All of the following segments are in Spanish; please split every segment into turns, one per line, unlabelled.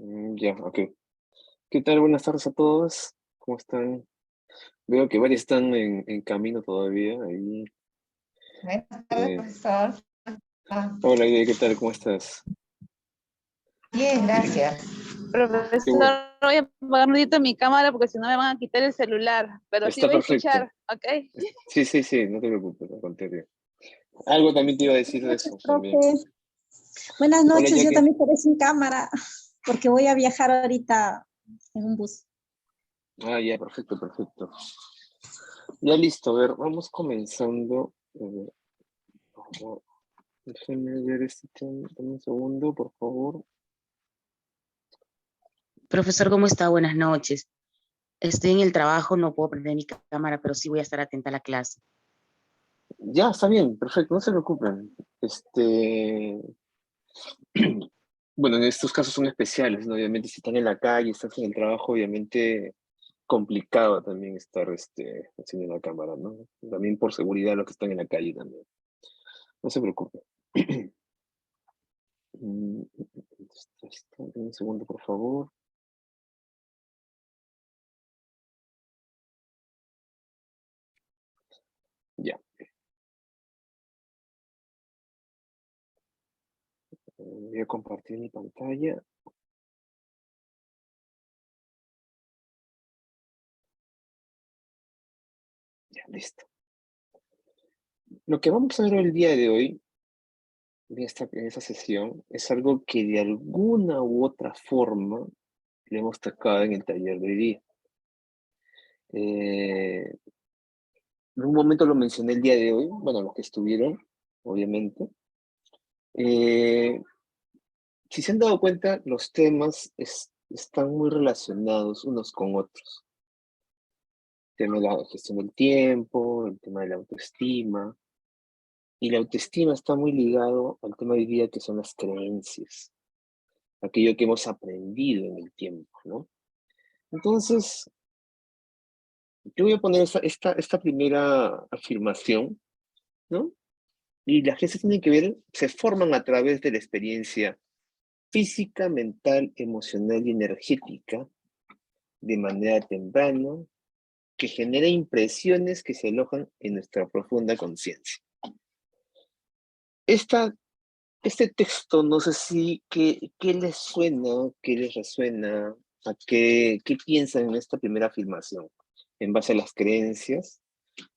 Ya, ok. ¿Qué tal? Buenas tardes a todos. ¿Cómo están? Veo que varios están en camino todavía. Ahí.
Buenas tardes,
Eh,
profesor.
Hola, Ide, ¿qué tal? ¿Cómo estás?
Bien, gracias.
Qué bueno.
Profesor, voy a apagar un ratito mi cámara porque si no me van a quitar el celular, pero sí
Está
voy a
perfecto.
escuchar, ¿ok?
Sí, sí, sí, no te preocupes, al contrario. Algo también te iba a decir de
Buenas
eso
noches,
también.
profe. Buenas
Hola,
noches, yo
Jackie.
también estaré sin cámara porque voy a viajar ahorita en un bus.
Ya, perfecto, perfecto. Ya listo, a ver, vamos comenzando. Ojo, déjenme ver este tema. Dame un segundo, por favor.
Profesor, ¿cómo está? Buenas noches. Estoy en el trabajo, no puedo prender mi cámara, pero sí voy a estar atenta a la clase.
Ya, está bien, perfecto, no se preocupen. Bueno, en estos casos son especiales, ¿no? Obviamente, si están en la calle, están en el trabajo, obviamente complicado también estar haciendo la cámara, ¿no? También por seguridad los que están en la calle también. No se preocupen. Un segundo, por favor. Ya. Voy a compartir mi pantalla. Ya, listo. Lo que vamos a ver el día de hoy, en esta sesión, es algo que de alguna u otra forma le hemos tocado en el taller de hoy día. En un momento lo mencioné el día de hoy, bueno, los que estuvieron, obviamente. Si se han dado cuenta, los temas están muy relacionados unos con otros. El tema de la gestión del tiempo, el tema de la autoestima. Y la autoestima está muy ligado al tema de hoy día que son las creencias, aquello que hemos aprendido en el tiempo, ¿no? Entonces, yo voy a poner esta primera afirmación, ¿no? Y las creencias tienen que ver, se forman a través de la experiencia física, mental, emocional y energética de manera temprana, que genera impresiones que se alojan en nuestra profunda conciencia. Este texto, no sé si, ¿qué les suena, qué les resuena, qué piensan en esta primera afirmación, en base a las creencias?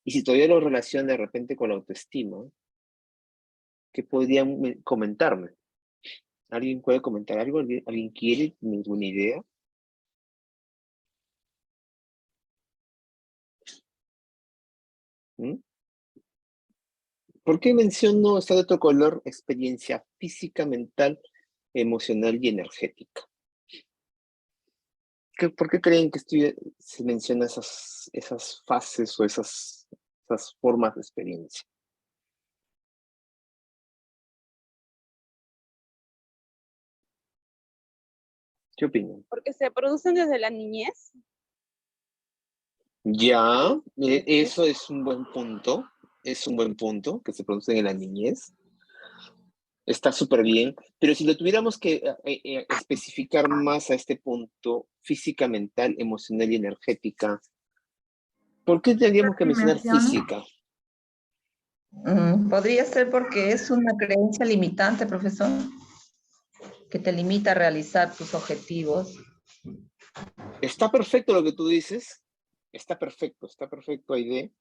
Y si todavía lo relaciona de repente con la autoestima, ¿qué podrían comentarme? ¿Alguien puede comentar algo? ¿Alguien quiere? ¿Tiene alguna idea? ¿Mm? ¿Por qué menciono esta de otro color? Experiencia física, mental, emocional y energética. ¿Por qué creen que se menciona esas fases o esas formas de experiencia? ¿Qué opinan?
Porque se producen desde la niñez.
Ya, eso es un buen punto. Es un buen punto que se producen en la niñez. Está súper bien, pero si lo tuviéramos que especificar más a este punto, física, mental, emocional y energética, ¿por qué tendríamos que mencionar
Dimensión.
física?
Podría ser porque es una creencia limitante, profesor, que te limita a realizar tus objetivos.
Está perfecto lo que tú dices, está perfecto, Aide,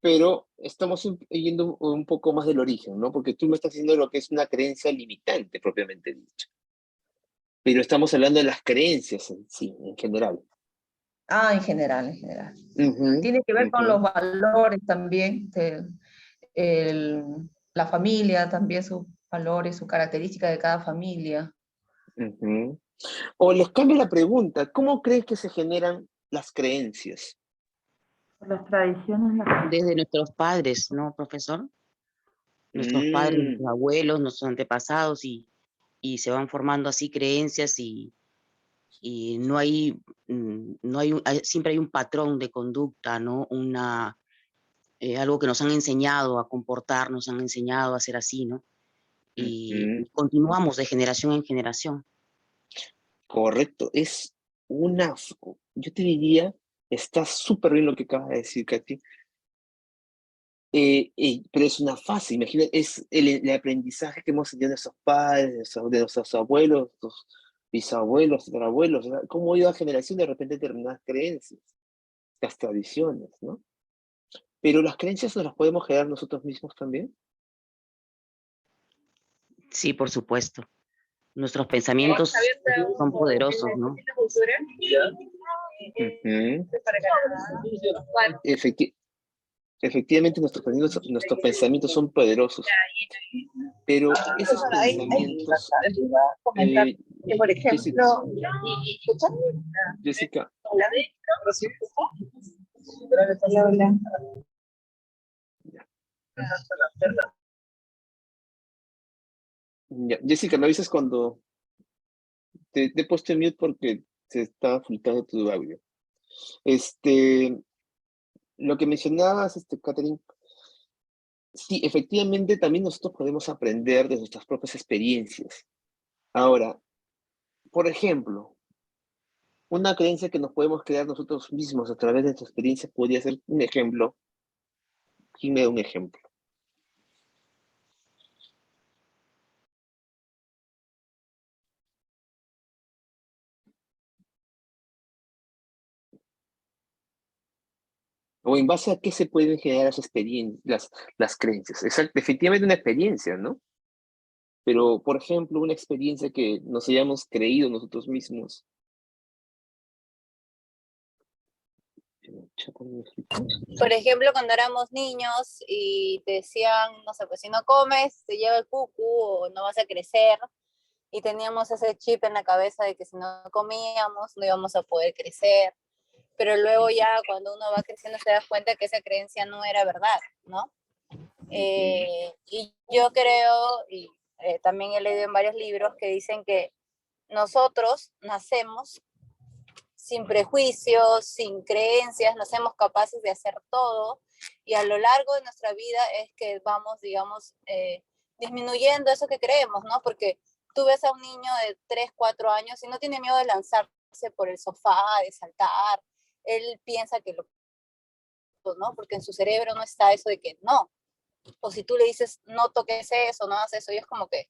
pero estamos yendo un poco más del origen, ¿no? Porque tú me estás diciendo lo que es una creencia limitante, propiamente dicho. Pero estamos hablando de las creencias en sí, en general.
En general, en general.
Ujú,
Tiene que ver con
ujú,
los valores también, la familia, también sus valores, su característica de cada familia.
ujú. O les cambio la pregunta, ¿cómo crees que se generan las creencias?
Las tradiciones,
Desde nuestros padres, ¿no, profesor? Nuestros padres,
Mm,
nuestros abuelos, nuestros antepasados, y se van formando así creencias y no hay, siempre hay un patrón de conducta, ¿no? Algo que nos han enseñado a comportar, nos han enseñado a ser así, ¿no? Y
ujú.
continuamos de generación en generación.
Correcto, yo te diría, está súper bien lo que acabas de decir, Katy, pero es una fase, imagina, es el aprendizaje que hemos tenido de nuestros padres, de nuestros abuelos, nuestros bisabuelos, tatarabuelos, ¿verdad? Cómo ha ido a generación de repente determinadas creencias, las tradiciones, ¿no? Pero las creencias nos las podemos generar nosotros mismos también.
Sí, por supuesto. Nuestros pensamientos son poderosos, ¿no?
Ujú. Efectivamente, nuestros pensamientos son poderosos, pero esos pensamientos, eh,
Por
Jessica,
ejemplo,
Jessica, Jessica, me avisas cuando te he puesto en mute porque se estaba filtrando tu audio. Lo que mencionabas, Catherine, sí, efectivamente también nosotros podemos aprender de nuestras propias experiencias. Ahora, por ejemplo, una creencia que nos podemos crear nosotros mismos a través de nuestra experiencia podría ser un ejemplo. ¿Quién me da un ejemplo? ¿O en base a qué se pueden generar las creencias? Exacto, efectivamente una experiencia, ¿no? Pero, por ejemplo, una experiencia que nos hayamos creído nosotros mismos.
Por ejemplo, cuando éramos niños y te decían, no sé, pues si no comes, te lleva el cucu o no vas a crecer. Y teníamos ese chip en la cabeza de que si no comíamos, no íbamos a poder crecer. Pero luego ya cuando uno va creciendo se da cuenta que esa creencia no era verdad, ¿no? Y yo creo, y también he leído en varios libros que dicen que nosotros nacemos sin prejuicios, sin creencias, nacemos capaces de hacer todo y a lo largo de nuestra vida es que vamos, digamos, disminuyendo eso que creemos, ¿no? Porque tú ves a un niño de 3, 4 años y no tiene miedo de lanzarse por el sofá, de saltar, él piensa que lo, ¿no? Porque en su cerebro no está eso de que no, o si tú le dices no toques eso, no hagas eso, y es como que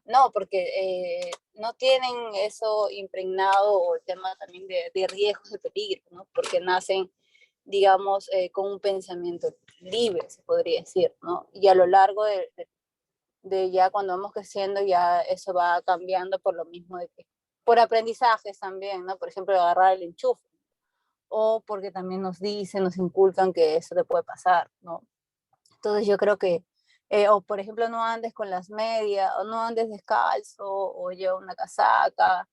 no, porque no tienen eso impregnado o el tema también de riesgos, de peligro, ¿no? Porque nacen, digamos, con un pensamiento libre, se podría decir, ¿no? Y a lo largo de ya cuando vamos creciendo, ya eso va cambiando por lo mismo de que, por aprendizajes también, ¿no? Por ejemplo, agarrar el enchufe, o porque también nos dicen, nos inculcan que eso te puede pasar, ¿no? Entonces yo creo que, o por ejemplo, no andes con las medias, o no andes descalzo, o lleva una casaca,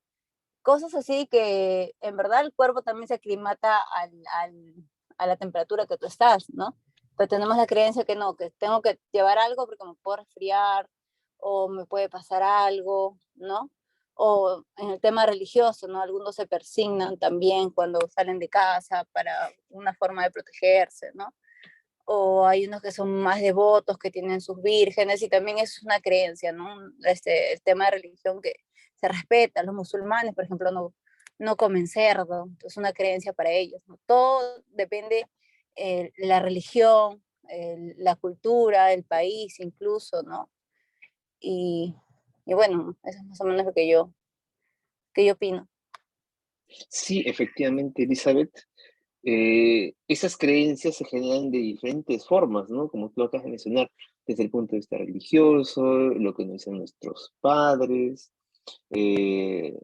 cosas así que en verdad el cuerpo también se aclimata a la temperatura que tú estás, ¿no? Pero tenemos la creencia que no, que tengo que llevar algo porque me puedo resfriar, o me puede pasar algo, ¿no? O en el tema religioso, ¿no? Algunos se persignan también cuando salen de casa para una forma de protegerse, ¿no? O hay unos que son más devotos, que tienen sus vírgenes, y también eso es una creencia, ¿no? El tema de religión que se respeta, los musulmanes, por ejemplo, no comen cerdo, es una creencia para ellos, ¿no? Todo depende la religión, la cultura, el país incluso, ¿no? Y, y bueno, eso es más o menos lo que yo opino.
Sí, efectivamente, Elizabeth. Esas creencias se generan de diferentes formas, ¿no? Como tú acabas de mencionar, desde el punto de vista religioso, lo que nos dicen nuestros padres. eh,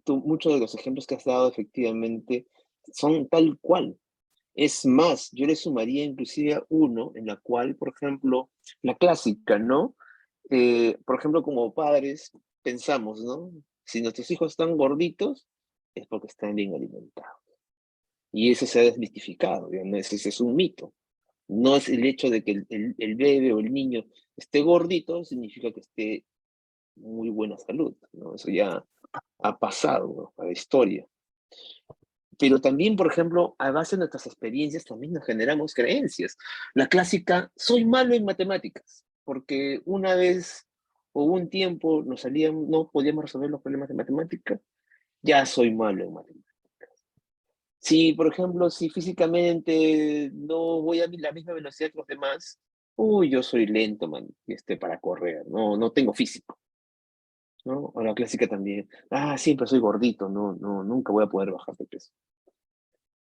Muchos de los ejemplos que has dado efectivamente son tal cual. Es más, yo le sumaría inclusive a uno en la cual, por ejemplo, la clásica, ¿no? Por ejemplo, como padres pensamos, ¿no? Si nuestros hijos están gorditos, es porque están bien alimentados. Y eso se ha desmitificado, digamos, ese es un mito. No es el hecho de que el bebé o el niño esté gordito, significa que esté en muy buena salud, ¿no? Eso ya ha pasado, ¿no? A la historia. Pero también, por ejemplo, a base de nuestras experiencias, también nos generamos creencias. La clásica, soy malo en matemáticas, porque una vez o un tiempo no podíamos resolver los problemas de matemática, ya soy malo en matemáticas. Si, por ejemplo, si físicamente no voy a la misma velocidad que los demás, uy, yo soy lento, man, para correr, no tengo físico, ¿no? O la clásica también, siempre soy gordito, nunca voy a poder bajar de peso.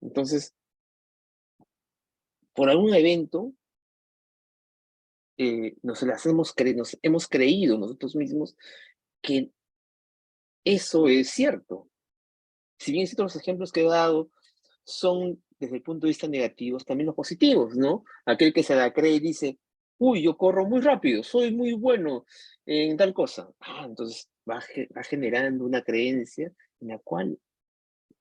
Entonces, por algún evento, nos hemos creído nosotros mismos que eso es cierto. Si bien todos los ejemplos que he dado son desde el punto de vista negativos, también los positivos, ¿no? Aquel que se la cree y dice, uy, yo corro muy rápido, soy muy bueno en tal cosa. Entonces va generando una creencia en la cual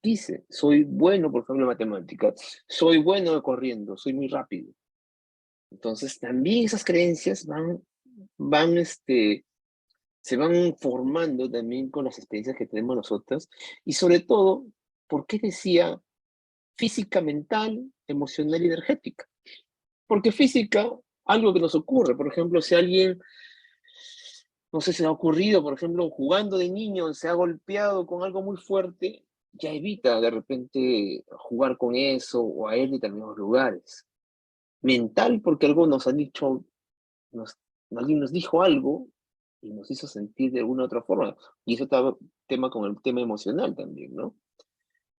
dice, soy bueno, por ejemplo, en matemáticas, soy bueno corriendo, soy muy rápido. Entonces también esas creencias se van formando también con las experiencias que tenemos nosotros, y sobre todo, ¿por qué decía física mental, emocional y energética? Porque física, algo que nos ocurre, por ejemplo, si alguien, no sé, se le ha ocurrido, por ejemplo, jugando de niño, se ha golpeado con algo muy fuerte, ya evita de repente jugar con eso o a ir en determinados lugares. Mental, porque algo nos han dicho, alguien nos dijo algo y nos hizo sentir de alguna u otra forma. Y eso está tema con el tema emocional también, ¿no?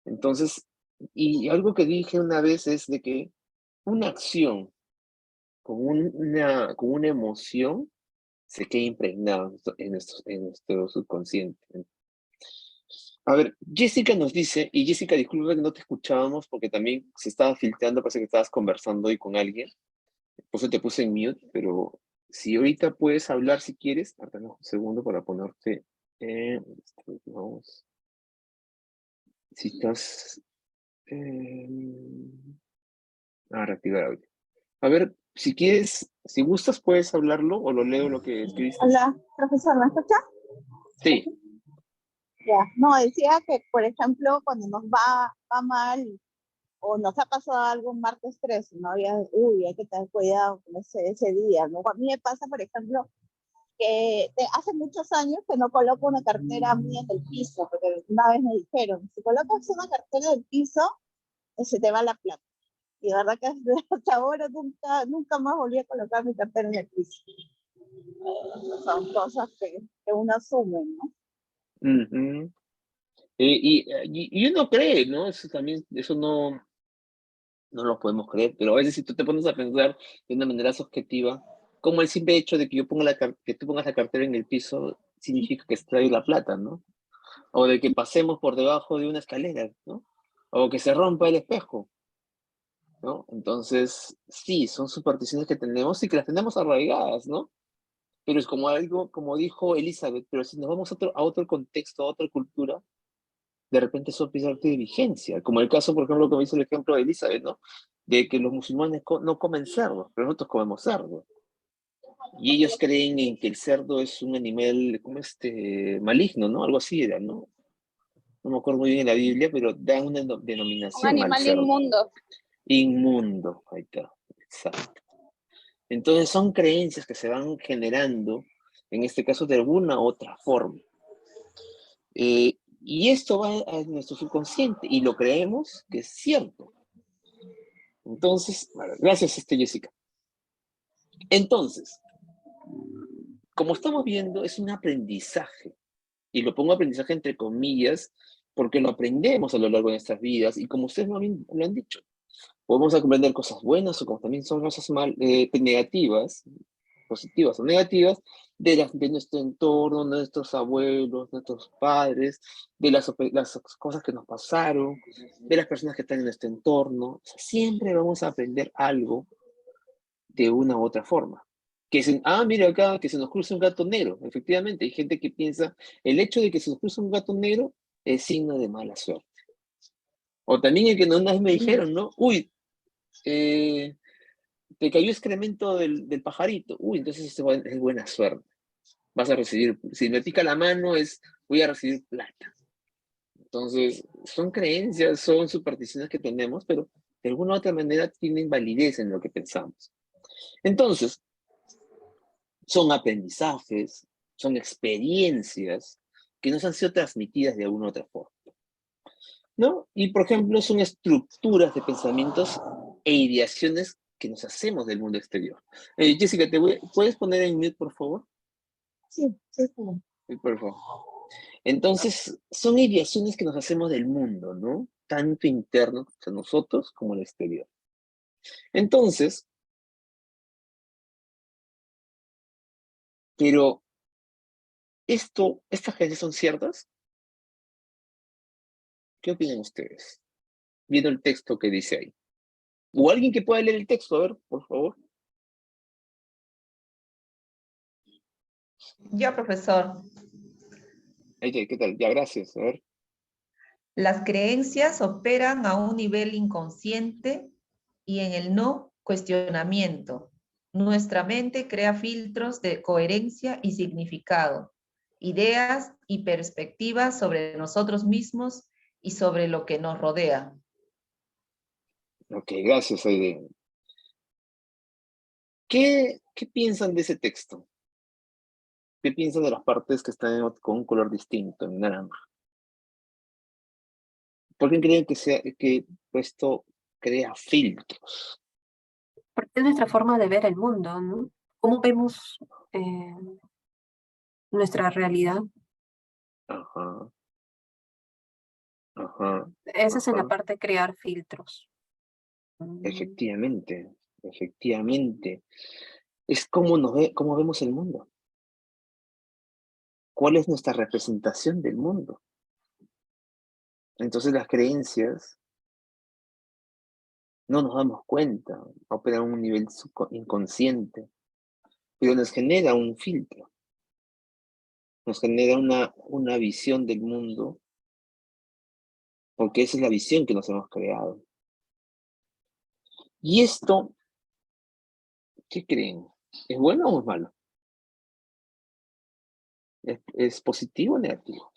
Entonces, y algo que dije una vez es de que una acción con una emoción se queda impregnada en nuestro subconsciente. A ver, Jessica nos dice, y Jessica, disculpa que no te escuchábamos porque también se estaba filtrando, parece que estabas conversando hoy con alguien, por eso te puse en mute, pero si ahorita puedes hablar si quieres, dame un segundo para ponerte, vamos, si estás, reactivar audio. A ver, si quieres, si gustas puedes hablarlo o lo leo lo que escribiste.
Hola, profesor, ¿me escucha?
Sí.
Ya, no, decía que, por ejemplo, cuando nos va mal o nos ha pasado algo un martes 13, ¿no? Ya, hay que tener cuidado con ese día, ¿no? A mí me pasa, por ejemplo, que hace muchos años que no coloco una cartera mía en el piso, porque una vez me dijeron, si colocas una cartera en el piso, se te va la plata. Y la verdad que hasta ahora nunca más volví a colocar mi cartera en el piso. Son cosas que uno asume, ¿no?
Uh-huh. Y uno cree, ¿no? Eso también, eso no lo podemos creer, pero a veces si tú te pones a pensar de una manera subjetiva, como el simple hecho de que yo ponga que tú pongas la cartera en el piso, significa que extrae la plata, ¿no? O de que pasemos por debajo de una escalera, ¿no? O que se rompa el espejo, ¿no? Entonces, sí, son supersticiones que tenemos y que las tenemos arraigadas, ¿no? Pero es como algo, como dijo Elizabeth, pero si nos vamos a otro contexto, a otra cultura, de repente eso pierde vigencia, como el caso, por ejemplo, como dice el ejemplo de Elizabeth, ¿no? De que los musulmanes no comen cerdo, pero nosotros comemos cerdo. Y ellos creen en que el cerdo es un animal, como maligno, ¿no? Algo así era, ¿no? No me acuerdo muy bien en la Biblia, pero dan una
Un
denominación al
animal
cerdo.
inmundo.
Inmundo, ahí está, exacto. Entonces son creencias que se van generando, en este caso de alguna u otra forma. Y esto va a nuestro subconsciente y lo creemos que es cierto. Entonces, bueno, gracias, Jessica. Entonces, como estamos viendo, es un aprendizaje. Y lo pongo aprendizaje entre comillas, porque lo aprendemos a lo largo de nuestras vidas. Y como ustedes lo han dicho, podemos aprender cosas buenas o como también son cosas negativas, positivas o negativas, de nuestro entorno, de nuestros abuelos, nuestros padres, de las cosas que nos pasaron, de las personas que están en nuestro entorno. O sea, siempre vamos a aprender algo de una u otra forma. Mira acá, que se nos cruza un gato negro. Efectivamente, hay gente que piensa, el hecho de que se nos cruza un gato negro es signo de mala suerte. O también el que una vez me dijeron, ¿no? Uy, te cayó excremento del pajarito. Uy, entonces es buena suerte. Vas a recibir, si me pica la mano, voy a recibir plata. Entonces, son creencias, son supersticiones que tenemos, pero de alguna u otra manera tienen validez en lo que pensamos. Entonces, son aprendizajes, son experiencias que nos han sido transmitidas de alguna u otra forma, ¿no? Y, por ejemplo, son estructuras de pensamientos e ideaciones que nos hacemos del mundo exterior. Jessica, ¿puedes poner en mute, por favor?
Sí, sí, sí.
Sí, por favor. Entonces, son ideaciones que nos hacemos del mundo, ¿no? Tanto interno a nosotros como el exterior. Entonces, pero, ¿estas creencias son ciertas? ¿Qué opinan ustedes? Viendo el texto que dice ahí. O alguien que pueda leer el texto, a ver, por favor.
Yo, profesor.
¿Qué tal? Ya, gracias. A ver.
Las creencias operan a un nivel inconsciente y en el no cuestionamiento. Nuestra mente crea filtros de coherencia y significado, ideas y perspectivas sobre nosotros mismos y sobre lo que nos rodea.
Ok, gracias, Aide. ¿Qué piensan de ese texto? ¿Qué piensan de las partes que están con un color distinto, en naranja? ¿Por qué creen que esto crea filtros?
Porque es nuestra forma de ver el mundo, ¿no? ¿Cómo vemos nuestra realidad?
Ajá. Ajá.
Esa es en la
Ajá.
parte de crear filtros.
Efectivamente, efectivamente. Es cómo vemos el mundo. ¿Cuál es nuestra representación del mundo? Entonces las creencias, no nos damos cuenta, operan a un nivel inconsciente, pero nos genera un filtro, nos genera una visión del mundo, porque esa es la visión que nos hemos creado. Y esto, ¿qué creen? ¿Es bueno o es malo? ¿Es positivo o negativo?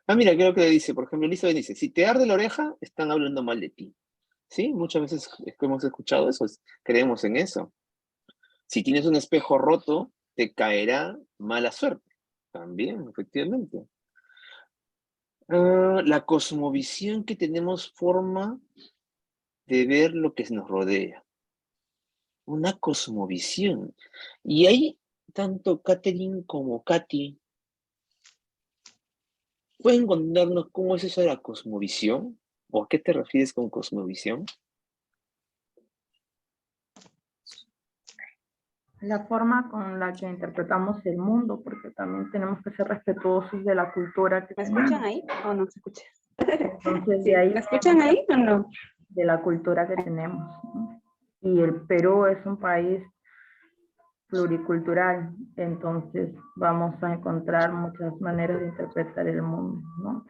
Ah, mira, creo que dice, por ejemplo, Elizabeth dice, si te arde la oreja, están hablando mal de ti. ¿Sí? Muchas veces hemos escuchado eso, creemos en eso. Si tienes un espejo roto, te caerá mala suerte. También, efectivamente. La cosmovisión que tenemos forma de ver lo que nos rodea. Una cosmovisión. Y ahí, tanto Catherine como Katy, ¿pueden contarnos cómo es eso de la cosmovisión? ¿O a qué te refieres con cosmovisión?
La forma con la que interpretamos el mundo, porque también tenemos que ser respetuosos de la cultura que
¿Me
tenemos.
escuchan ahí o no se escucha?
Entonces,
Sí,
de ahí
¿me escuchan ahí o no?
de la cultura que tenemos, ¿no? Y el Perú es un país pluricultural, entonces vamos a encontrar muchas maneras de interpretar el mundo, ¿no?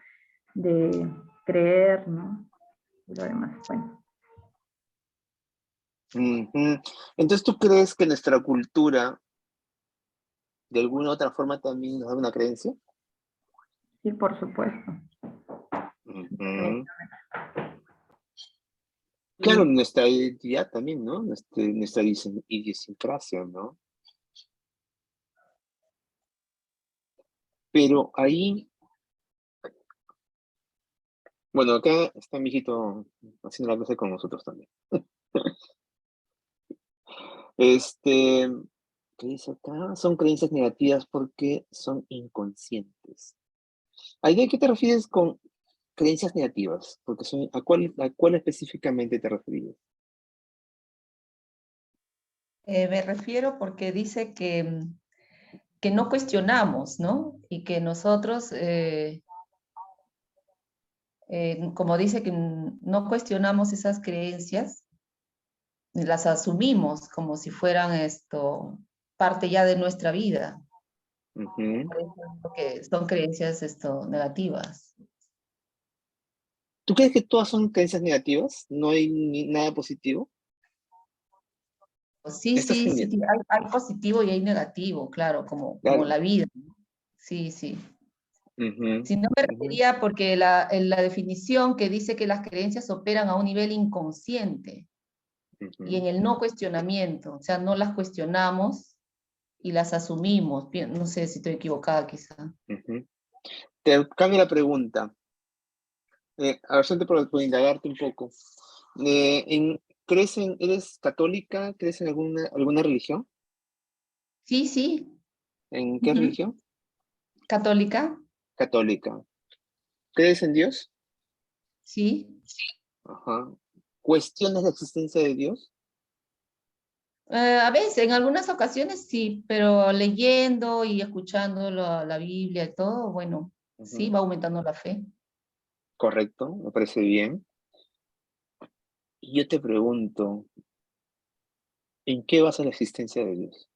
De creer, ¿no? Y lo demás, bueno.
Entonces, ¿tú crees que nuestra cultura, de alguna u otra forma, también nos da una creencia?
Sí, por supuesto.
Claro, nuestra identidad también, ¿no? Nuestra idiosincrasia, ¿no? Pero ahí, bueno, acá está mi hijito haciendo la clase con nosotros también. ¿Qué dice acá? Son creencias negativas porque son inconscientes. ¿A qué te refieres con creencias negativas? Porque ¿a cuál específicamente te refieres?
Me refiero porque dice que no cuestionamos, ¿no? Y que nosotros, como dice que no cuestionamos esas creencias, las asumimos como si fueran parte ya de nuestra vida. Por eso digo que son creencias negativas.
¿Tú crees que todas son creencias negativas? ¿No hay nada positivo?
Sí, hay positivo y hay negativo, claro, como la vida. Sí, sí. Si no me refería porque en la definición que dice que las creencias operan a un nivel inconsciente y en el no cuestionamiento, o sea, no las cuestionamos y las asumimos. No sé si estoy equivocada quizá.
Te cambio la pregunta. A ver, solamente por indagarte un poco. ¿Eres católica? ¿Crees en alguna religión?
Sí, sí.
¿En qué
Ujú.
religión?
Católica,
Católica. ¿Crees en Dios?
sí.
Ajá. ¿Cuestionas la existencia de Dios?
A veces, en algunas ocasiones sí, pero leyendo y escuchando la Biblia y todo, bueno, sí,
Ujú.
va aumentando la fe.
Correcto, me parece bien. Y yo te pregunto, ¿en qué basa la existencia de Dios?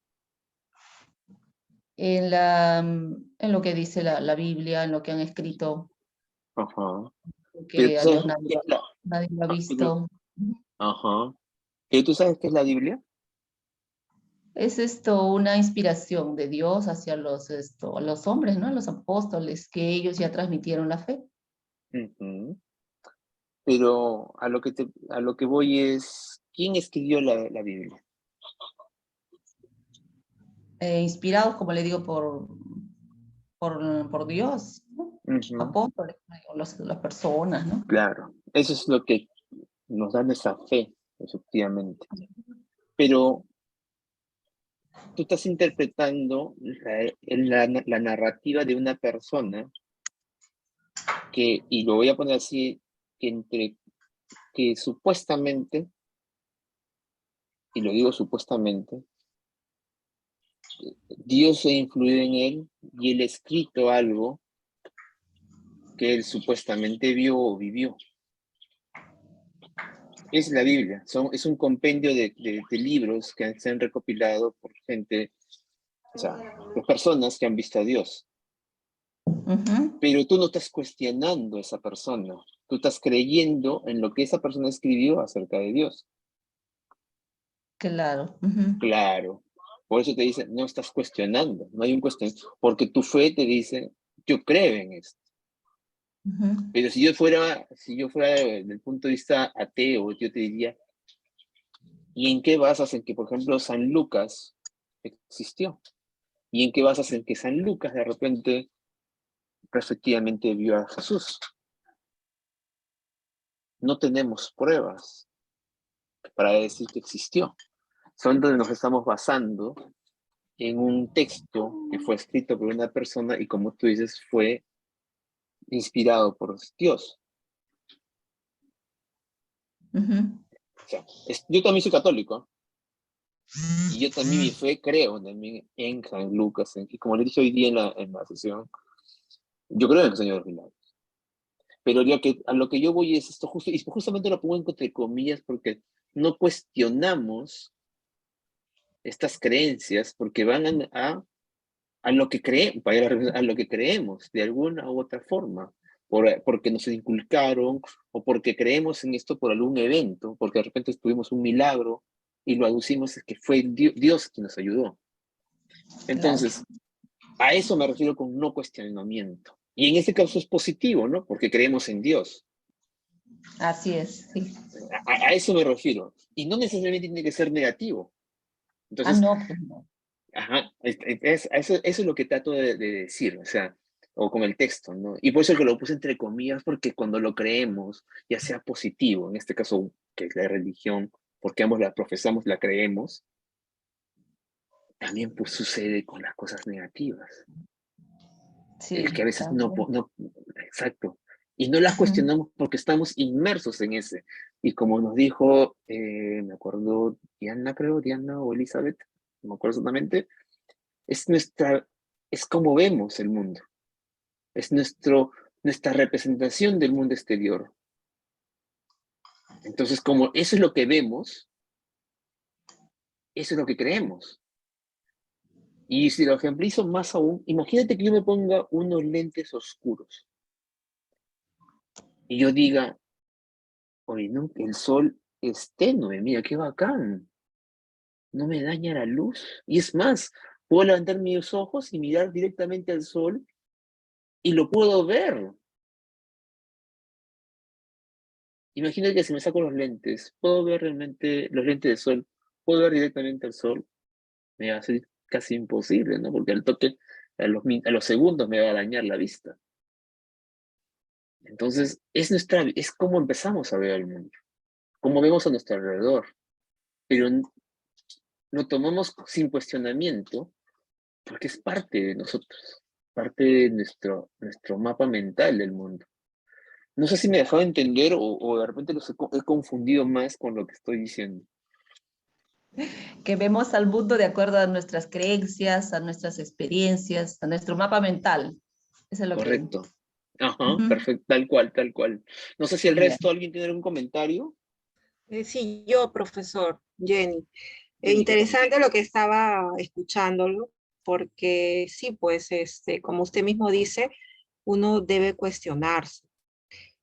En lo que dice la Biblia, en lo que han escrito,
Ajá. Pero
que
tú
a
sabes
Dios
qué es la...
nadie lo ha
pero-
visto.
Ajá. ¿Pero tú sabes qué es la Biblia?
Es esto una inspiración de Dios hacia a los hombres, ¿no? A los apóstoles, que ellos ya transmitieron la fe.
Ujú. Pero a lo que voy es, ¿quién escribió la Biblia?
Inspirados, como le digo, por Dios, ¿no?
Ujú.
Apóstoles, o las personas, ¿no?
Claro, eso es lo que nos da nuestra fe, efectivamente. Pero tú estás interpretando la narrativa de una persona que, y lo voy a poner así, que supuestamente, y lo digo supuestamente, Dios ha influido en él y él ha escrito algo que él supuestamente vio o vivió. Es la Biblia, es un compendio de libros que se han recopilado por gente, o sea, por personas que han visto a Dios.
Ujú.
Pero tú no estás cuestionando a esa persona, tú estás creyendo en lo que esa persona escribió acerca de Dios.
Claro. Ujú.
Claro. Por eso te dice, no estás cuestionando, no hay un cuestionamiento, porque tu fe te dice, yo creo en esto.
Ujú.
Pero si yo fuera del punto de vista ateo, yo te diría, ¿y en qué basas en que, por ejemplo, San Lucas existió? ¿Y en qué basas en que San Lucas de repente efectivamente vio a Jesús? No tenemos pruebas para decir que existió. Son donde nos estamos basando en un texto que fue escrito por una persona y, como tú dices, fue inspirado por Dios.
Ujú.
O sea, yo también soy católico, y yo también mi fe creo también en San Lucas, y como le dije hoy día en la sesión, yo creo en el Señor de los Milagros. Pero a lo que yo voy es esto, y justamente lo pongo entre comillas porque no cuestionamos estas creencias porque van a lo que creemos, a lo que creemos de alguna u otra forma, porque nos inculcaron o porque creemos en esto por algún evento, porque de repente tuvimos un milagro y lo aducimos es que fue Dios quien nos ayudó.
Claro.
Entonces, a eso me refiero con no cuestionamiento. Y en este caso es positivo, ¿no? Porque creemos en Dios.
Así es, sí.
A eso me refiero. Y no necesariamente tiene que ser negativo.
Ah,
Entonces,
no, pues no.
ajá, eso es lo que trato de decir, o sea, o con el texto, ¿no? Y por eso que lo puse entre comillas, porque cuando lo creemos, ya sea positivo, en este caso, que es la religión, porque ambos la profesamos, la creemos, también pues sucede con las cosas negativas. Es que a
Sí,
veces
también.
exacto. Y no las
Ujú.
cuestionamos porque estamos inmersos en ese. Y como nos dijo, me acuerdo, Diana, creo, Diana o Elizabeth, no me acuerdo exactamente, es como vemos el mundo. Es nuestra representación del mundo exterior. Entonces, como eso es lo que vemos, eso es lo que creemos. Y si lo ejemplizo más aún, imagínate que yo me ponga unos lentes oscuros y yo diga, oye, no, el sol es tenue, mira qué bacán, no me daña la luz. Y es más, puedo levantar mis ojos y mirar directamente al sol y lo puedo ver. Imagínate que si me saco los lentes, puedo ver realmente los lentes de sol, puedo ver directamente al sol. Me va a ser casi imposible, ¿no? Porque al toque, a los segundos me va a dañar la vista. Entonces, es como empezamos a ver el mundo, cómo vemos a nuestro alrededor, pero lo tomamos sin cuestionamiento porque es parte de nosotros, parte de nuestro mapa mental del mundo. No sé si me dejaba entender o de repente he confundido más con lo que estoy diciendo.
Que vemos al mundo de acuerdo a nuestras creencias, a nuestras experiencias, a nuestro mapa mental. Eso es lo
Correcto. Ajá,
que... Ujú.
perfecto, tal cual, tal cual. No sé si el
Ya.
resto, ¿alguien tiene algún comentario?
Sí, yo, profesor Jenny.
Jenny, ¿qué tal?
Interesante lo que estaba escuchándolo, porque sí, pues, como usted mismo dice, uno debe cuestionarse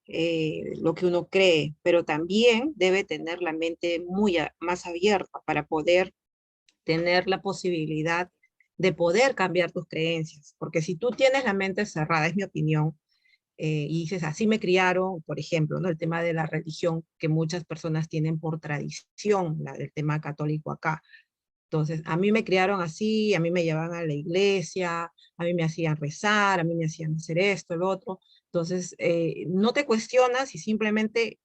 lo que uno cree, pero también debe tener la mente más abierta para poder tener la posibilidad de poder cambiar tus creencias, porque si tú tienes la mente cerrada, es mi opinión, y dices, así me criaron, por ejemplo, ¿no? El tema de la religión que muchas personas tienen por tradición, la del tema católico acá. Entonces, a mí me criaron así, a mí me llevaban a la iglesia, a mí me hacían rezar, a mí me hacían hacer esto, lo otro. Entonces, no te cuestionas y simplemente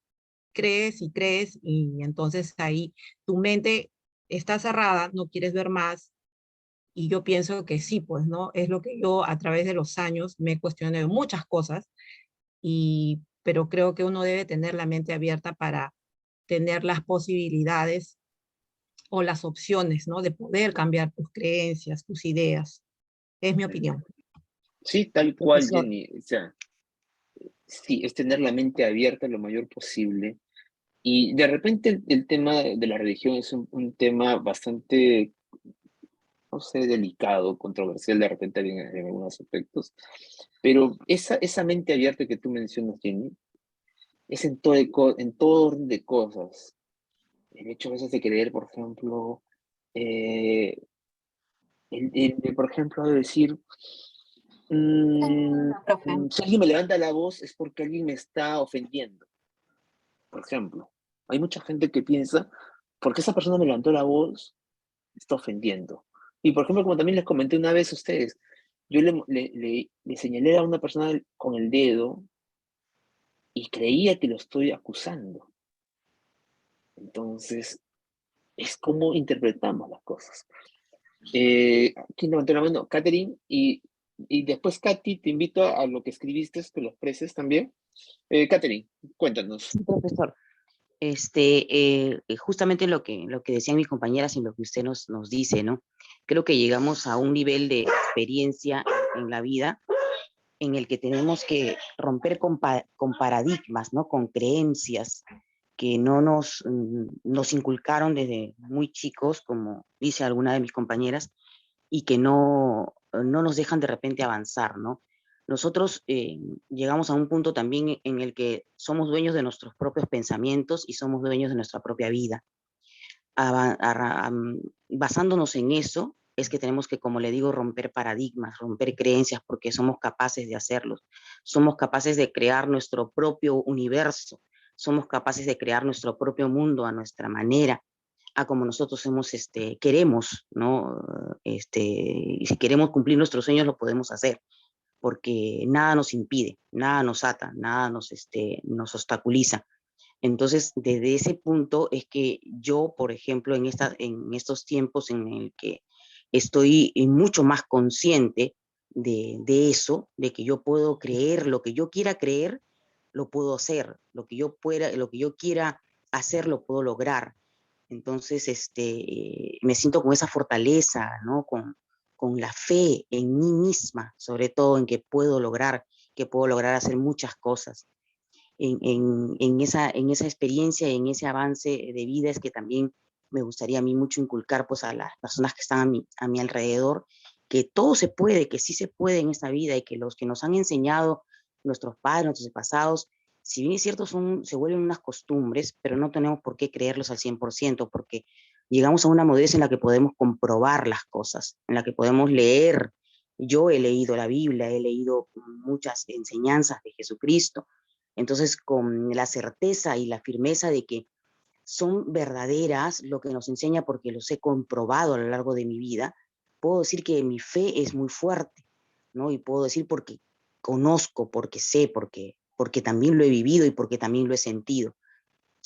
crees y crees y entonces ahí tu mente está cerrada, no quieres ver más. Y yo pienso que sí, pues, ¿no? Es lo que yo a través de los años me he cuestionado muchas cosas pero creo que uno debe tener la mente abierta para tener las posibilidades o las opciones, ¿no? De poder cambiar tus creencias, tus ideas. Es mi opinión.
Sí, tal cual,
Profesor,
Jenny. O sea, sí, es tener la mente abierta lo mayor posible. Y de repente el tema de la religión es un tema bastante, no sé, delicado, controversial de repente en algunos aspectos. Pero esa mente abierta que tú mencionas, Jenny, es en todo orden de cosas. El hecho a veces de creer, por ejemplo, eh, por ejemplo, de decir,
Profe.
si alguien me levanta la voz es porque alguien me está ofendiendo, por ejemplo. Hay mucha gente que piensa, porque esa persona me levantó la voz, me está ofendiendo. Y por ejemplo, como también les comenté una vez a ustedes, yo le señalé a una persona con el dedo y creía que lo estoy acusando. Entonces, es como interpretamos las cosas. ¿Quién levantó la mano? Catherine. Y después, Katy, te invito a lo que escribiste, que lo expreses también. Catherine, cuéntanos.
sí, profesor. Justamente lo que decían mis compañeras y lo que usted nos dice, ¿no? Creo que llegamos a un nivel de experiencia en la vida en el que tenemos que romper con paradigmas, ¿no? Con creencias que no nos inculcaron desde muy chicos, como dice alguna de mis compañeras, y que no nos dejan de repente avanzar, ¿no? Nosotros llegamos a un punto también en el que somos dueños de nuestros propios pensamientos y somos dueños de nuestra propia vida. Basándonos en eso, es que tenemos que, como le digo, romper paradigmas, romper creencias, porque somos capaces de hacerlo. Somos capaces de crear nuestro propio universo, somos capaces de crear nuestro propio mundo a nuestra manera, a como nosotros queremos, ¿no? Y si queremos cumplir nuestros sueños, lo podemos hacer, porque nada nos impide, nada nos ata, nada nos obstaculiza. Entonces, desde ese punto es que yo, por ejemplo, en estos tiempos en el que estoy mucho más consciente de eso, de que yo puedo creer lo que yo quiera creer, lo puedo hacer, lo que yo quiera hacer, lo puedo lograr. Entonces, me siento con esa fortaleza, ¿no? Con la fe en mí misma, sobre todo en que puedo lograr hacer muchas cosas. En esa experiencia, en ese avance de vida es que también me gustaría a mí mucho inculcar pues a las personas que están a mi alrededor, que todo se puede, que sí se puede en esta vida y que los que nos han enseñado nuestros padres, nuestros pasados, si bien es cierto, se vuelven unas costumbres, pero no tenemos por qué creerlos al 100%, porque llegamos a una madurez en la que podemos comprobar las cosas, en la que podemos leer. Yo he leído la Biblia, he leído muchas enseñanzas de Jesucristo, entonces con la certeza y la firmeza de que son verdaderas, lo que nos enseña porque los he comprobado a lo largo de mi vida, puedo decir que mi fe es muy fuerte, ¿no? Y puedo decir porque conozco, porque sé, porque porque también lo he vivido y porque también lo he sentido.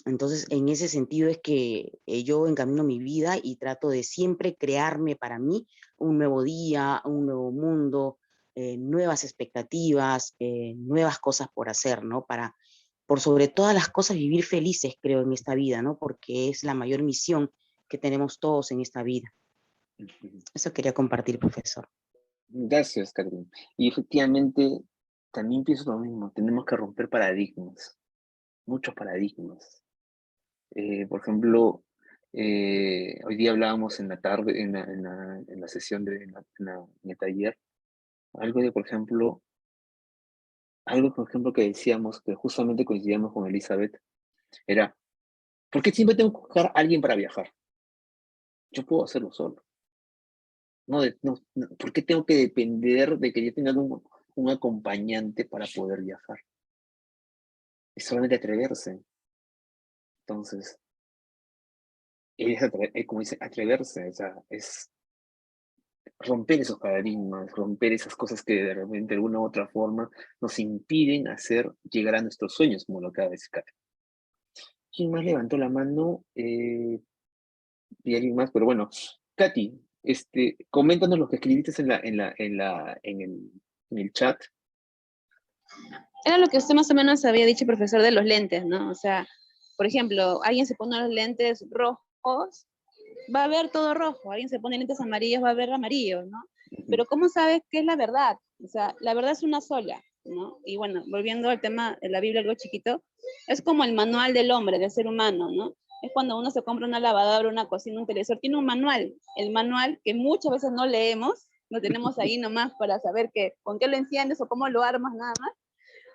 Entonces, en ese sentido es que yo encamino mi vida y trato de siempre crearme para mí un nuevo día, un nuevo mundo, nuevas expectativas, nuevas cosas por hacer, ¿no? Por sobre todas las cosas, vivir felices, creo, en esta vida, ¿no? Porque es la mayor misión que tenemos todos en esta vida. Eso quería compartir, profesor.
Gracias, Carmen. Y efectivamente, también pienso lo mismo. Tenemos que romper paradigmas, muchos paradigmas. Por ejemplo, hoy día hablábamos en la tarde, en la sesión, en el taller, algo, por ejemplo, que decíamos, que justamente coincidíamos con Elizabeth, era, ¿por qué siempre tengo que buscar a alguien para viajar? Yo puedo hacerlo solo. ¿Por qué tengo que depender de que yo tenga un acompañante para poder viajar? Es solamente atreverse. Entonces, como dice, atreverse, o sea, es romper esos paradigmas, romper esas cosas que de repente de alguna u otra forma nos impiden llegar a nuestros sueños, como lo acaba de decir Katy. ¿Quién más levantó la mano? Y alguien más, pero bueno, Katy, coméntanos lo que escribiste en el chat.
Era lo que usted más o menos había dicho, profesor, de los lentes, ¿no? O sea, por ejemplo, alguien se pone los lentes rojos, va a ver todo rojo. Alguien se pone lentes amarillos, va a ver amarillo, ¿no? Pero ¿cómo sabes qué es la verdad? O sea, la verdad es una sola, ¿no? Y bueno, volviendo al tema de la Biblia, algo chiquito, es como el manual del hombre, del ser humano, ¿no? Es cuando uno se compra una lavadora, una cocina, un televisor, tiene un manual. El manual que muchas veces no leemos, lo tenemos ahí nomás para saber con qué lo enciendes o cómo lo armas, nada más.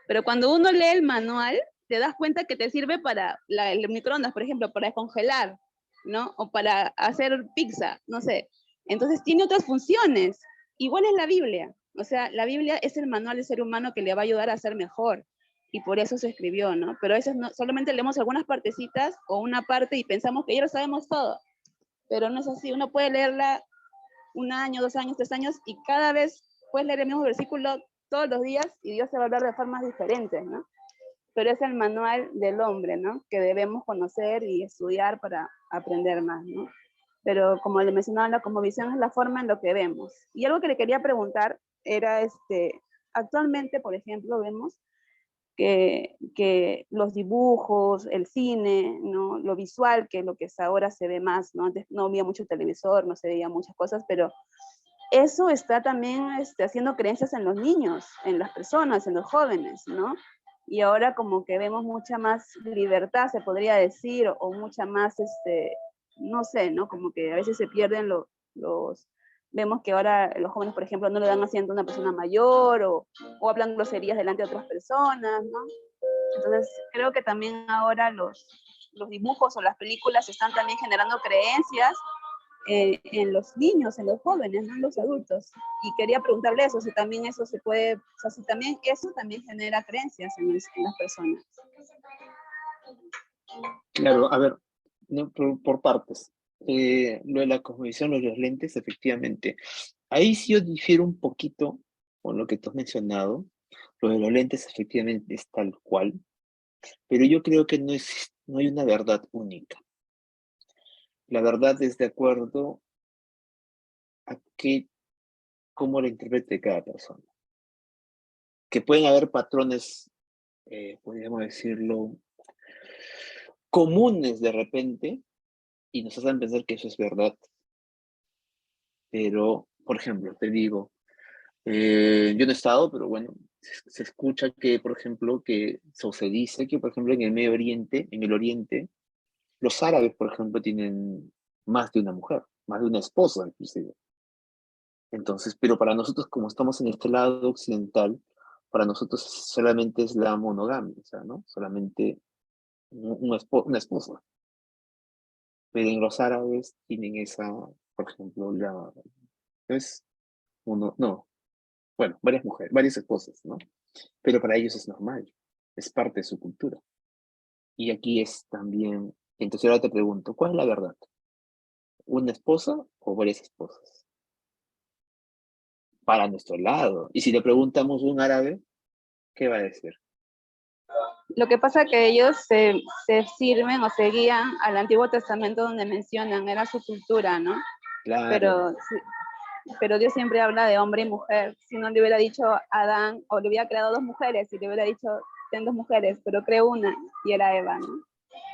Pero cuando uno lee el manual, te das cuenta que te sirve para el microondas, por ejemplo, para descongelar, ¿no? O para hacer pizza, no sé. Entonces tiene otras funciones. Igual es la Biblia. O sea, la Biblia es el manual del ser humano que le va a ayudar a ser mejor. Y por eso se escribió, ¿no? Pero a veces solamente leemos algunas partecitas o una parte y pensamos que ya lo sabemos todo. Pero no es así. Uno puede leerla 1 año, 2 años, 3 años y cada vez puedes leer el mismo versículo todos los días y Dios te va a hablar de formas diferentes, ¿no? Pero es el manual del hombre, ¿no? Que debemos conocer y estudiar para aprender más, ¿no? Pero como le mencionaba, la cosmovisión es la forma en lo que vemos. Y algo que le quería preguntar era, actualmente, por ejemplo, vemos que los dibujos, el cine, ¿no? Lo visual, que es lo que ahora se ve más, ¿no? Antes no había mucho televisor, no se veía muchas cosas, pero eso está también haciendo creencias en los niños, en las personas, en los jóvenes, ¿no? Y ahora como que vemos mucha más libertad, se podría decir, o mucha más, no sé, ¿no? Como que a veces se pierden vemos que ahora los jóvenes, por ejemplo, no le dan asiento a una persona mayor, o hablan groserías delante de otras personas, ¿no? Entonces, creo que también ahora los dibujos o las películas están también generando creencias en los niños, en los jóvenes, no en los adultos. Y quería preguntarle eso, si también eso se puede, o sea, si también eso también genera creencias en las personas.
Claro, a ver, no, por partes. Lo de la cosmovisión, lo de los lentes, efectivamente. Ahí sí yo difiero un poquito con lo que tú has mencionado. Lo de los lentes efectivamente es tal cual, pero yo creo que no hay una verdad única. La verdad es de acuerdo a cómo la interprete cada persona. Que pueden haber patrones, podríamos decirlo, comunes de repente, y nos hacen pensar que eso es verdad. Pero, por ejemplo, te digo, yo no he estado, pero bueno, se escucha que, por ejemplo, se dice que, por ejemplo, en el Medio Oriente, en el Oriente, los árabes, por ejemplo, tienen más de una mujer, más de una esposa, inclusive. Entonces, pero para nosotros, como estamos en este lado occidental, para nosotros solamente es la monogamia, o sea, ¿no? Solamente una esposa. Pero en los árabes tienen por ejemplo, es varias mujeres, varias esposas, ¿no? Pero para ellos es normal, es parte de su cultura. Y aquí es también, entonces ahora te pregunto, ¿cuál es la verdad? ¿Una esposa o varias esposas? Para nuestro lado. Y si le preguntamos a un árabe, ¿qué va a decir?
Lo que pasa es que ellos se sirven o se guían al Antiguo Testamento donde mencionan, era su cultura, ¿no?
Claro,
Pero Dios siempre habla de hombre y mujer. Si no le hubiera dicho a Adán, o le hubiera creado dos mujeres, y le hubiera dicho, ten dos mujeres, pero creo una, y era Eva, ¿no?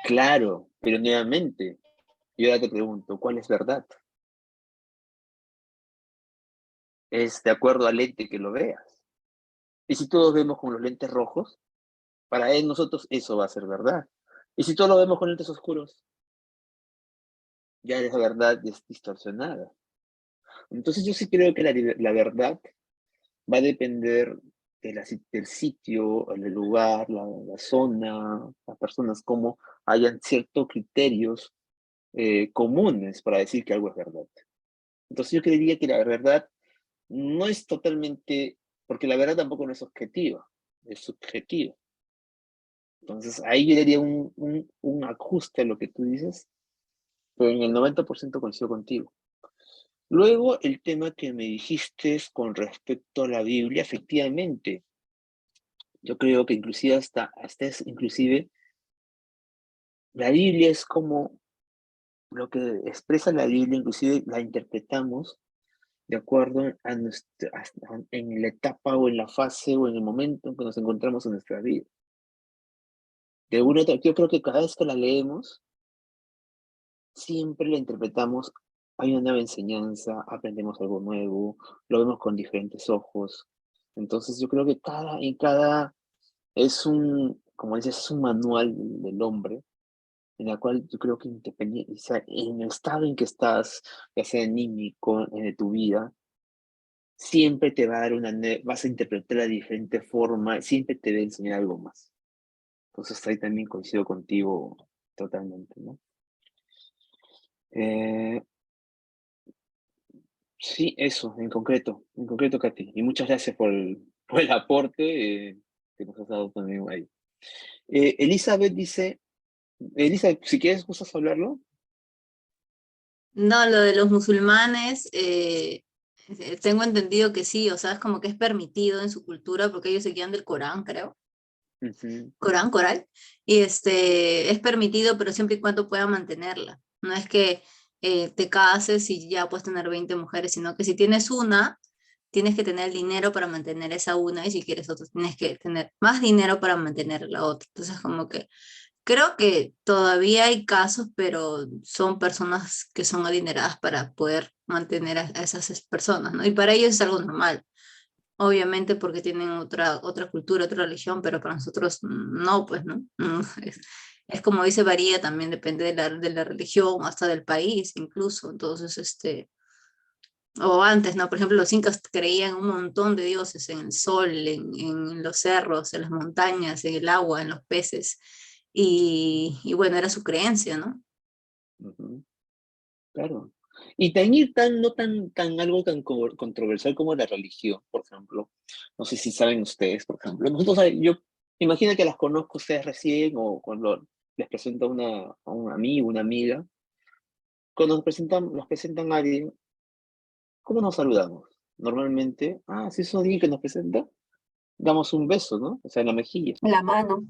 claro, pero nuevamente, yo ahora te pregunto, ¿cuál es verdad? Es de acuerdo al lente que lo veas. Y si todos vemos con los lentes rojos, para nosotros eso va a ser verdad. Y si todos lo vemos con lentes oscuros, ya esa verdad es distorsionada. Entonces yo sí creo que la verdad va a depender del sitio, el lugar, la zona, las personas, cómo hayan ciertos criterios comunes para decir que algo es verdad. Entonces yo creería que la verdad no es totalmente, porque la verdad tampoco no es objetiva, es subjetiva. Entonces ahí yo daría un ajuste a lo que tú dices, pero en el 90% coincido contigo. Luego, el tema que me dijiste es con respecto a la Biblia, efectivamente, yo creo que inclusive inclusive, la Biblia es como lo que expresa la Biblia, inclusive la interpretamos de acuerdo en la etapa o en la fase o en el momento en que nos encontramos en nuestra vida. Yo creo que cada vez que la leemos, siempre la interpretamos, hay una nueva enseñanza, aprendemos algo nuevo, lo vemos con diferentes ojos. Entonces yo creo que es como dices, es un manual del hombre, en la cual yo creo que independiente, o sea, en el estado en que estás, ya sea anímico, de tu vida, siempre te va a dar vas a interpretar de diferente forma, siempre te va a enseñar algo más. Entonces ahí también coincido contigo totalmente, ¿no? Eh, sí, eso, en concreto, Katy. Y muchas gracias por el aporte que nos has dado también ahí. Elizabeth dice, Elizabeth, si quieres, ¿gustas hablarlo?
No, lo de los musulmanes, tengo entendido que sí, o sea, es como que es permitido en su cultura porque ellos se guían del Corán, creo.
Ujú.
Coral, y es permitido, pero siempre y cuando pueda mantenerla. No es que te cases y ya puedes tener 20 mujeres, sino que si tienes una, tienes que tener el dinero para mantener esa una, y si quieres otra, tienes que tener más dinero para mantener la otra. Entonces, como que creo que todavía hay casos, pero son personas que son adineradas para poder mantener a esas personas, ¿no? Y para ellos es algo normal. Obviamente porque tienen otra cultura, otra religión, pero para nosotros no, pues, ¿no? Es como dice, varía, también depende de la religión, hasta del país incluso. Entonces, o antes, ¿no? Por ejemplo, los incas creían un montón de dioses, en el sol, en los cerros, en las montañas, en el agua, en los peces. Y bueno, era su creencia, ¿no?
Ujú. Claro. Y tan, no tan algo tan controversial como la religión, por ejemplo. No sé si saben ustedes, por ejemplo. Yo imagino que las conozco ustedes recién o cuando les presento a un amigo, una amiga. Cuando nos presentan a alguien, ¿cómo nos saludamos? Normalmente, si es alguien que nos presenta, damos un beso, ¿no? O sea, en la mejilla.
La mano.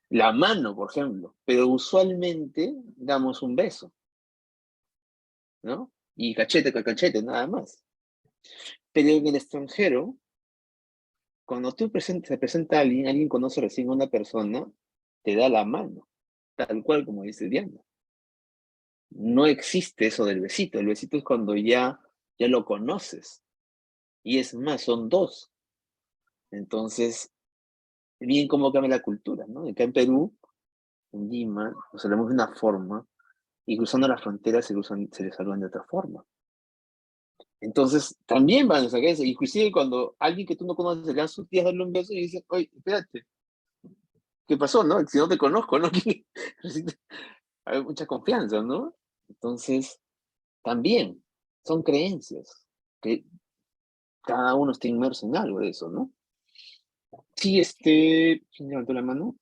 La mano, por ejemplo. Pero usualmente damos un beso, ¿no? Y cachete con cachete, nada más. Pero en el extranjero, cuando se presenta a alguien conoce recién a una persona, te da la mano, tal cual como dice Diana. No existe eso del besito. El besito es cuando ya lo conoces. Y es más, son dos. Entonces, bien cómo cambia la cultura, ¿no? Acá en Perú, en Lima, nos hablamos de una forma, y cruzando las fronteras se les saludan de otra forma. Entonces, también van a sacar eso. Inclusive cuando alguien que tú no conoces le dan sus días darle un beso y dice, oye, espérate, ¿qué pasó, no? Si no te conozco, ¿no? Hay mucha confianza, ¿no? Entonces, también son creencias que cada uno está inmerso en algo de eso, ¿no? Sí, ¿quién levantó la mano?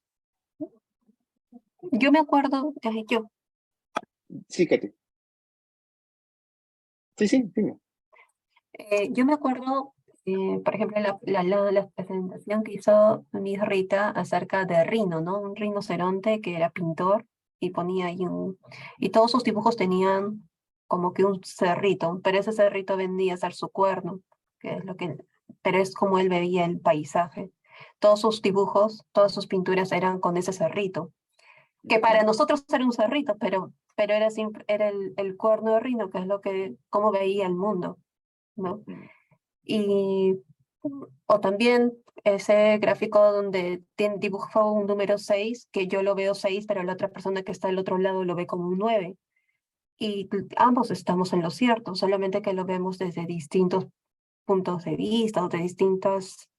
Yo me acuerdo, yo,
Sí, Katy. Sí, dime.
yo me acuerdo Por ejemplo, la presentación que hizo Miss Rita acerca de Rino, ¿no? Un rinoceronte que era pintor y ponía ahí y todos sus dibujos tenían como que un cerrito, pero ese cerrito vendía a ser su cuerno, que es lo que, pero es como él veía el paisaje. Todos sus dibujos, todas sus pinturas eran con ese cerrito, que para nosotros era un cerrito, pero era, era el cuerno de Rino, que es lo que, cómo veía el mundo, ¿no? Y, o también ese gráfico donde dibujó un número 6 que yo lo veo 6 pero la otra persona que está al otro lado lo ve como un 9. Y ambos estamos en lo cierto, solamente que lo vemos desde distintos puntos de vista o de distintos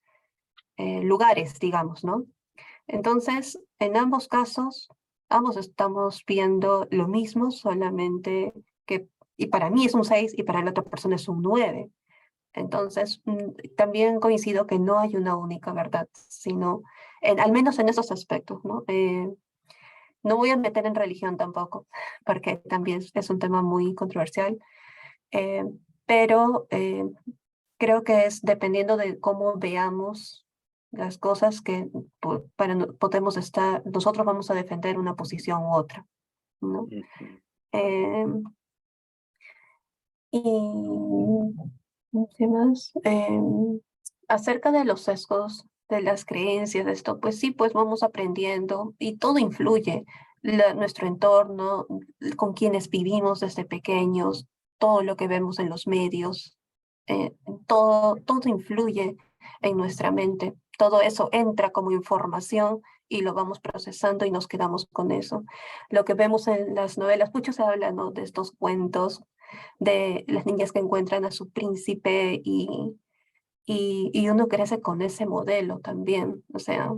lugares, digamos, ¿no? Entonces, en ambos casos, ambos estamos viendo lo mismo, solamente que, y para mí es un 6 y para la otra persona es un 9. Entonces, también coincido que no hay una única verdad, sino, al menos en esos aspectos, ¿no? No voy a meter en religión tampoco, porque también es un tema muy controversial, pero creo que es dependiendo de cómo veamos las cosas que podemos estar, nosotros vamos a defender una posición u otra, ¿no? Y ¿qué más? Acerca de los sesgos, de las creencias, de esto, pues sí, pues vamos aprendiendo y todo influye. Nuestro entorno, con quienes vivimos desde pequeños, todo lo que vemos en los medios, todo influye en nuestra mente. Todo eso entra como información y lo vamos procesando y nos quedamos con eso. Lo que vemos en las novelas, mucho se habla, ¿no?, de estos cuentos de las niñas que encuentran a su príncipe y uno crece con ese modelo también, o sea,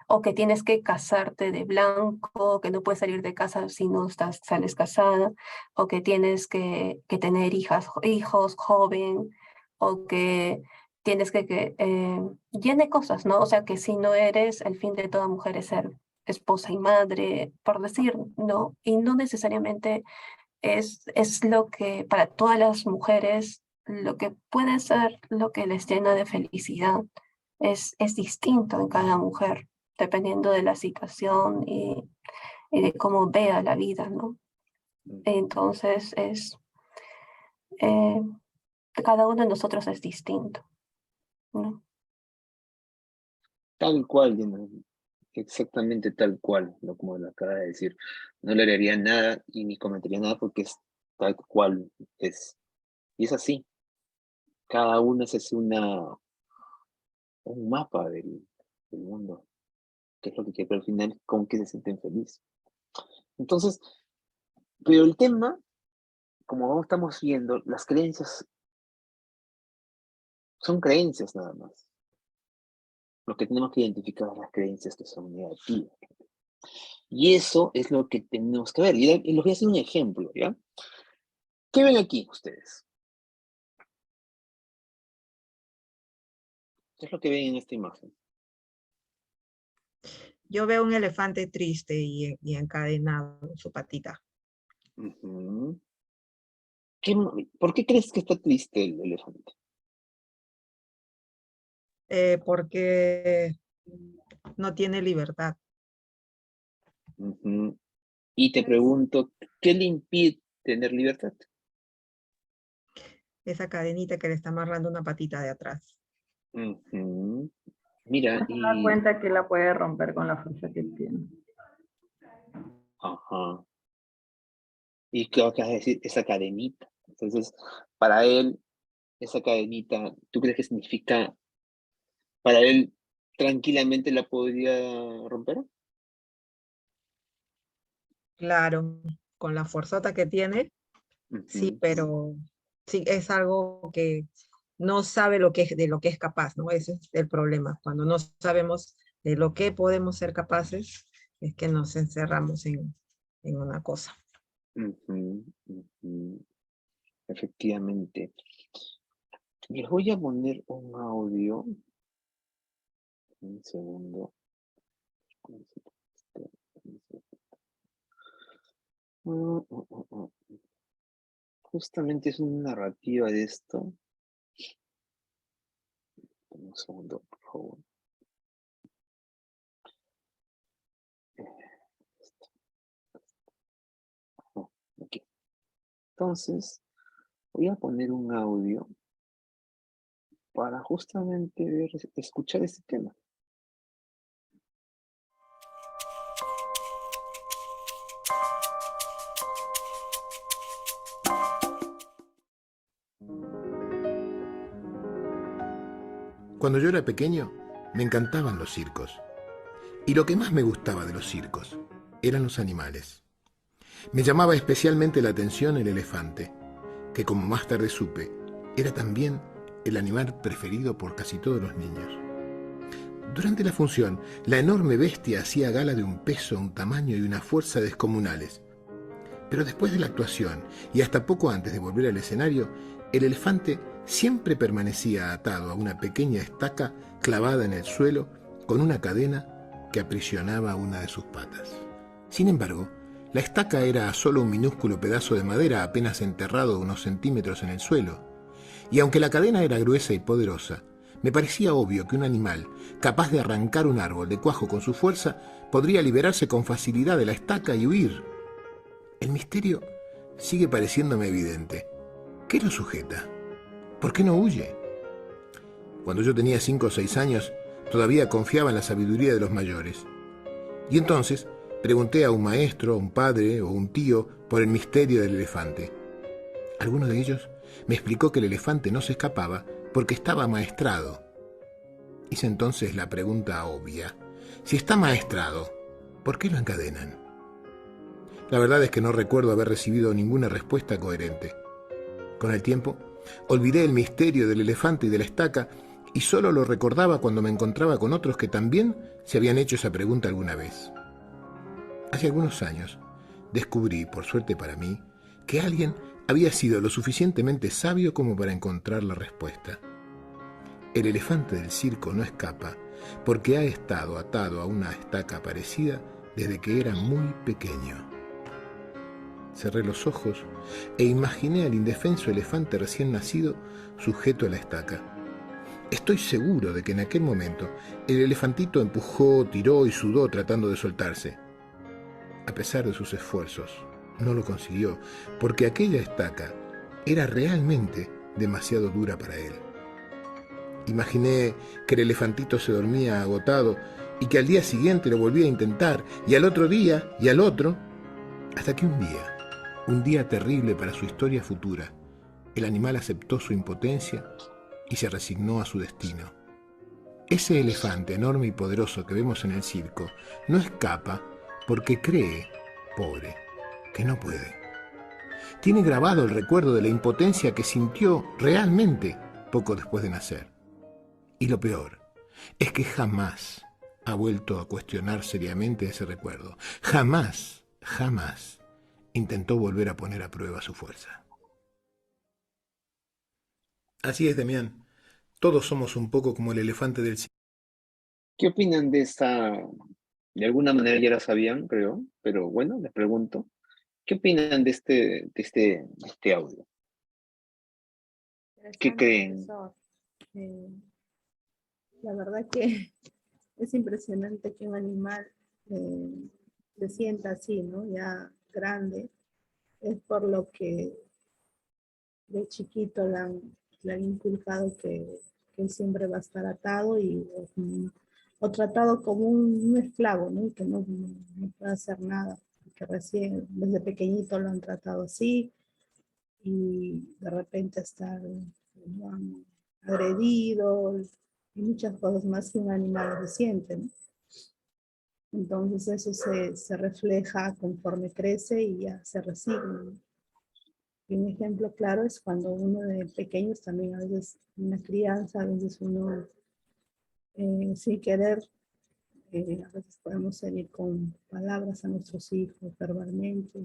o que tienes que casarte de blanco, que no puedes salir de casa si no sales casada, o que tienes que tener hijos joven, o que tienes llene cosas, ¿no? O sea, que si no eres, el fin de toda mujer es ser esposa y madre, por decir, ¿no? Y no necesariamente es lo que para todas las mujeres, lo que puede ser lo que les llena de felicidad, es distinto en cada mujer, dependiendo de la situación y de cómo vea la vida, ¿no? Entonces eh, cada uno de nosotros es distinto, ¿no?
Tal cual, Diana, exactamente tal cual, como lo acaba de decir. No le haría nada y ni comentaría nada porque es tal cual es. Y es así. Cada uno es un mapa del mundo, que es lo que quiere, pero al final, con que se sienten felices. Entonces, pero el tema, como estamos viendo, las creencias son creencias nada más. Lo que tenemos que identificar es las creencias que son negativas. Y eso es lo que tenemos que ver. Y les voy a hacer un ejemplo, ¿ya? ¿Qué ven aquí ustedes? ¿Qué es lo que ven en esta imagen?
Yo veo un elefante triste y encadenado en su patita.
¿Por qué crees que está triste el elefante?
Porque no tiene libertad.
Y te pregunto, ¿qué le impide tener libertad?
Esa cadenita que le está amarrando una patita de atrás.
Mira,
No se da cuenta que la puede romper con la fuerza que tiene.
Ajá. Y qué vas a decir, esa cadenita. Entonces, para él, esa cadenita, ¿tú crees que significa, para él, tranquilamente la podría romper?
Claro, con la fuerzota que tiene, sí, pero sí es algo que no sabe de lo que es capaz, ¿no? Ese es el problema. Cuando no sabemos de lo que podemos ser capaces, es que nos encerramos en una cosa.
Efectivamente. Les voy a poner un audio. Un segundo. Justamente es una narrativa de esto. segundo, por favor. Aquí. Entonces, voy a poner un audio para justamente escuchar este tema.
Cuando yo era pequeño, me encantaban los circos. Y lo que más me gustaba de los circos eran los animales. Me llamaba especialmente la atención el elefante, que como más tarde supe, era también el animal preferido por casi todos los niños. Durante la función, la enorme bestia hacía gala de un peso, un tamaño y una fuerza descomunales. Pero después de la actuación, y hasta poco antes de volver al escenario, el elefante siempre permanecía atado a una pequeña estaca clavada en el suelo con una cadena que aprisionaba una de sus patas. Sin embargo, la estaca era solo un minúsculo pedazo de madera apenas enterrado unos centímetros en el suelo, y aunque la cadena era gruesa y poderosa, me parecía obvio que un animal capaz de arrancar un árbol de cuajo con su fuerza podría liberarse con facilidad de la estaca y huir. El misterio sigue pareciéndome evidente. ¿Qué lo sujeta? ¿Por qué no huye? Cuando yo tenía 5 o 6 años, todavía confiaba en la sabiduría de los mayores. Y entonces pregunté a un maestro, a un padre o un tío por el misterio del elefante. Alguno de ellos me explicó que el elefante no se escapaba porque estaba amaestrado. Hice entonces la pregunta obvia. Si está amaestrado, ¿por qué lo encadenan? La verdad es que no recuerdo haber recibido ninguna respuesta coherente. Con el tiempo, olvidé el misterio del elefante y de la estaca y solo lo recordaba cuando me encontraba con otros que también se habían hecho esa pregunta alguna vez. Hace algunos años descubrí, por suerte para mí, que alguien había sido lo suficientemente sabio como para encontrar la respuesta. El elefante del circo no escapa porque ha estado atado a una estaca parecida desde que era muy pequeño. Cerré los ojos e imaginé al indefenso elefante recién nacido sujeto a la estaca. Estoy seguro de que en aquel momento el elefantito empujó, tiró y sudó tratando de soltarse. A pesar de sus esfuerzos, no lo consiguió, porque aquella estaca era realmente demasiado dura para él. Imaginé que el elefantito se dormía agotado y que al día siguiente lo volvía a intentar, y al otro día, y al otro, hasta que un día terrible para su historia futura, el animal aceptó su impotencia y se resignó a su destino. Ese elefante enorme y poderoso que vemos en el circo no escapa porque cree, pobre, que no puede. Tiene grabado el recuerdo de la impotencia que sintió realmente poco después de nacer. Y lo peor es que jamás ha vuelto a cuestionar seriamente ese recuerdo. Jamás intentó volver a poner a prueba su fuerza. Así es, Damián. Todos somos un poco como el elefante del circo.
¿Qué opinan de esta? De alguna manera ya lo sabían, creo, pero bueno, les pregunto. ¿Qué opinan de este audio? ¿Qué creen?
Profesor. La verdad que es impresionante que un animal se sienta así, ¿no? Ya grande. Es por lo que de chiquito le han inculcado que él siempre va a estar atado o tratado como un esclavo, ¿no? Y que no puede hacer nada. Que recién, desde pequeñito lo han tratado así y de repente lo han agredido y muchas cosas más que un animal reciente, ¿no? Entonces eso se refleja conforme crece y ya se resigna, ¿no? Y un ejemplo claro es cuando uno de pequeños también a veces una crianza, a veces uno sin querer, a veces podemos herir con palabras a nuestros hijos verbalmente,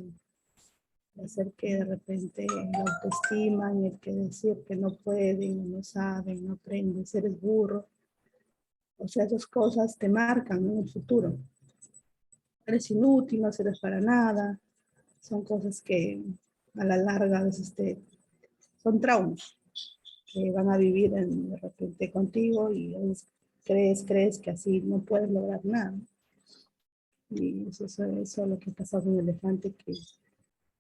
hacer que de repente la autoestima, en el que decir que no pueden, no saben, no aprenden, eres burro. O sea, esas cosas te marcan, ¿no? En el futuro. Eres inútil, no sirves para nada. Son cosas que a la larga a veces son traumas. que van a vivir de repente contigo y crees que así no puedes lograr nada. Y eso es lo que pasa con el elefante, que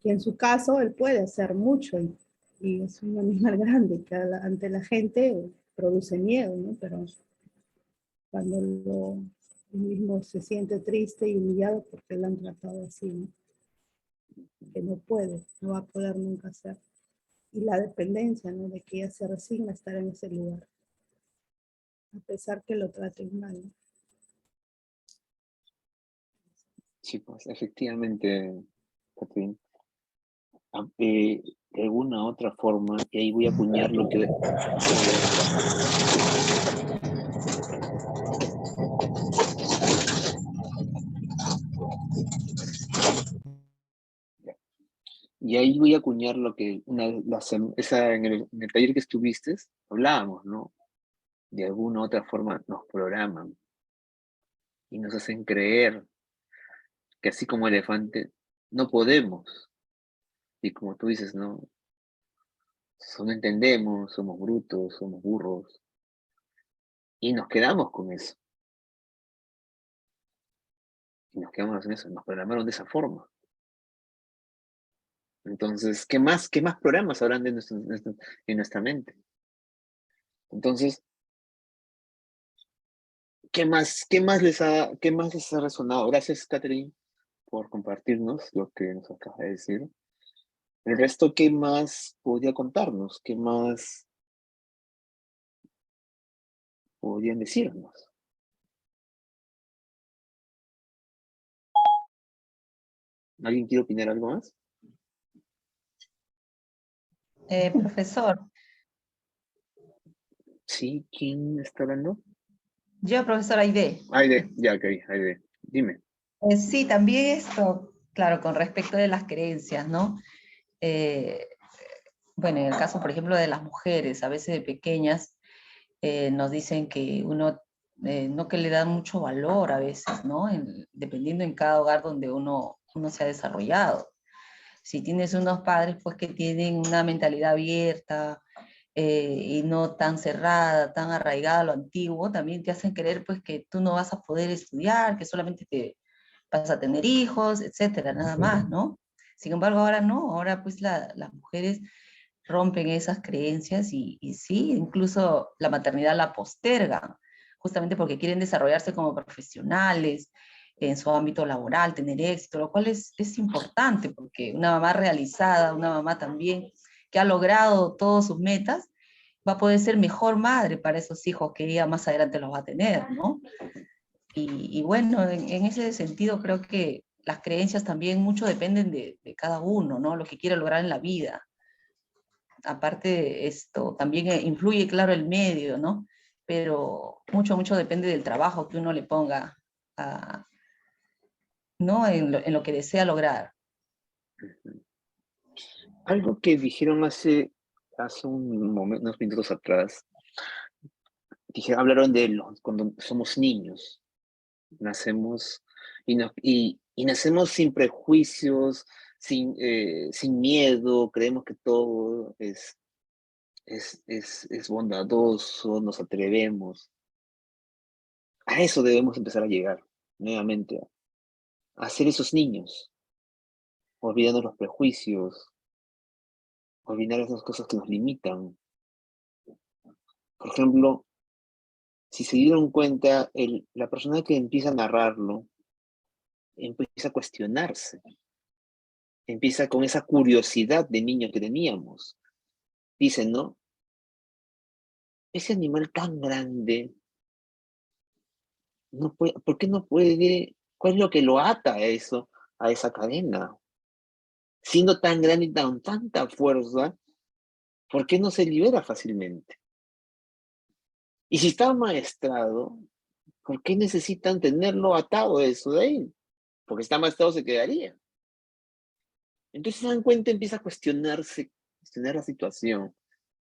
en su caso él puede hacer mucho y es un animal grande que ante la gente produce miedo, ¿no? Pero cuando él mismo se siente triste y humillado porque lo han tratado así, ¿no? Que no puede, no va a poder nunca hacer. Y la dependencia, ¿no? De que ella se resigna a estar en ese lugar, a pesar que lo traten mal, ¿no?
Sí, pues efectivamente, Catherine. De alguna otra forma, y ahí voy a acuñar lo que... Y ahí voy a acuñar lo que en el taller que estuviste, hablábamos, ¿no? De alguna otra forma nos programan y nos hacen creer que así como elefante no podemos. Y como tú dices, ¿no? No entendemos, somos brutos, somos burros. Y nos quedamos con eso. Y nos quedamos en eso, nos programaron de esa forma. Entonces, ¿qué más programas habrán en nuestra mente? Entonces, ¿qué más les ha resonado? Gracias, Catherine, por compartirnos lo que nos acaba de decir. El resto, ¿qué más podría contarnos? ¿Qué más podrían decirnos? ¿Alguien quiere opinar algo más?
Profesor.
Sí, ¿quién está hablando?
Yo, profesora Aide.
Aide, ya, ok, Aide, dime.
Sí, también esto, claro, con respecto de las creencias, ¿no? Bueno, en el caso, por ejemplo, de las mujeres, a veces de pequeñas, nos dicen que uno, no que le dan mucho valor a veces, ¿no? Dependiendo en cada hogar donde uno se ha desarrollado. Si tienes unos padres, pues, que tienen una mentalidad abierta, y no tan cerrada, tan arraigada a lo antiguo, también te hacen creer, pues, que tú no vas a poder estudiar, que solamente te vas a tener hijos, etcétera, nada más, ¿no? Sin embargo, ahora no, ahora pues las mujeres rompen esas creencias y sí, incluso la maternidad la postergan, justamente porque quieren desarrollarse como profesionales en su ámbito laboral, tener éxito, lo cual es importante, porque una mamá realizada, una mamá también que ha logrado todas sus metas, va a poder ser mejor madre para esos hijos que ella más adelante los va a tener, ¿no? Y bueno, en ese sentido creo que las creencias también mucho dependen de cada uno, ¿no? Lo que quiere lograr en la vida. Aparte de esto, también influye, claro, el medio, ¿no? Pero mucho depende del trabajo que uno le ponga, ¿no? En lo que desea lograr.
Algo que dijeron hace unos minutos atrás, hablaron de cuando somos niños, nacemos y nacemos sin prejuicios, sin miedo, creemos que todo es bondadoso, nos atrevemos. A eso debemos empezar a llegar, nuevamente, a ser esos niños, olvidando los prejuicios, olvidar esas cosas que nos limitan. Por ejemplo, si se dieron cuenta, la persona que empieza a narrarlo, empieza a cuestionarse, empieza con esa curiosidad de niño que teníamos. Dicen, ¿no? Ese animal tan grande, no puede, ¿por qué no puede? ¿Cuál es lo que lo ata a eso, a esa cadena? Siendo tan grande y tanta fuerza, ¿por qué no se libera fácilmente? Y si está maestrado, ¿por qué necesitan tenerlo atado eso de ahí? Porque está maestrado se quedaría. Entonces se dan cuenta, empieza a cuestionarse, cuestionar la situación,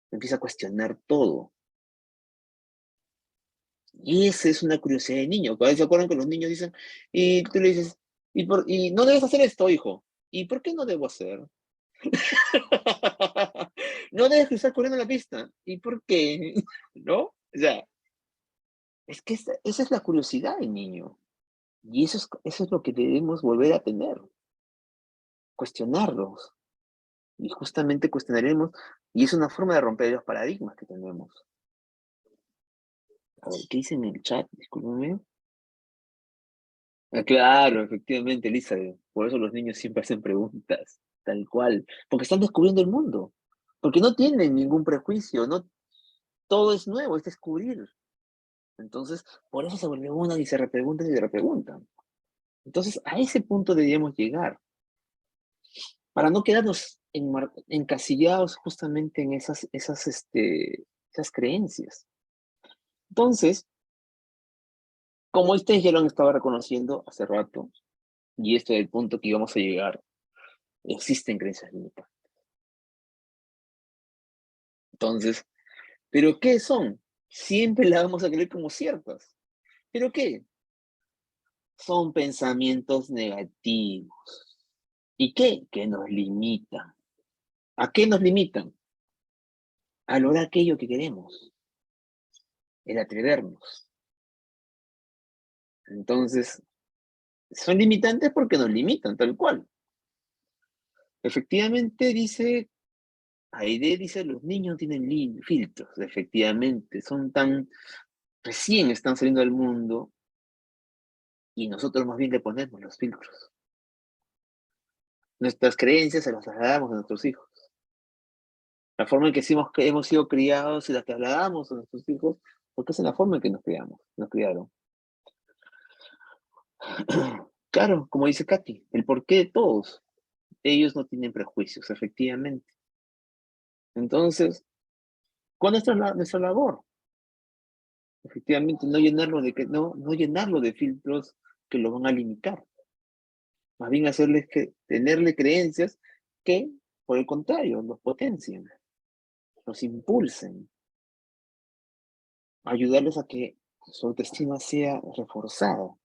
empieza a cuestionar todo. Y esa es una curiosidad de niño. ¿Se acuerdan que los niños dicen, y tú le dices, y no debes hacer esto, hijo? ¿Y por qué no debo hacer? No debes cruzar corriendo la pista. ¿Y por qué? ¿No? O sea, es que esa es la curiosidad del niño. Y eso es lo que debemos volver a tener. Cuestionarlos. Y justamente cuestionaremos, y es una forma de romper los paradigmas que tenemos. A ver, ¿qué dice en el chat? Discúlpeme. Ah, claro, efectivamente, Elizabeth. Por eso los niños siempre hacen preguntas, tal cual. Porque están descubriendo el mundo. Porque no tienen ningún prejuicio, no, todo es nuevo, es descubrir. Entonces, por eso se preguntan y se repreguntan y se repreguntan. Entonces, a ese punto deberíamos llegar. Para no quedarnos encasillados justamente en esas creencias. Entonces, como ustedes ya lo han estado reconociendo hace rato, y esto es el punto que íbamos a llegar, existen creencias limitantes. Entonces, ¿pero qué son? Siempre las vamos a creer como ciertas. ¿Pero qué? Son pensamientos negativos. ¿Y qué? Que nos limitan. ¿A qué nos limitan? A lograr aquello que queremos. El atrevernos. Entonces, son limitantes porque nos limitan, tal cual. Efectivamente, dice Aide, dice, los niños tienen filtros, efectivamente, recién están saliendo al mundo y nosotros más bien le ponemos los filtros. Nuestras creencias se las trasladamos a nuestros hijos. La forma en que hemos sido criados y las trasladamos a nuestros hijos, porque esa es la forma en que nos criaron. Claro, como dice Katy, el porqué de todos. Ellos no tienen prejuicios, efectivamente. Entonces, ¿cuál es nuestra labor? Efectivamente, no llenarlo de filtros que lo van a limitar. Más bien tenerle creencias que, por el contrario, los potencien, los impulsen, ayudarles a que su autoestima sea reforzada.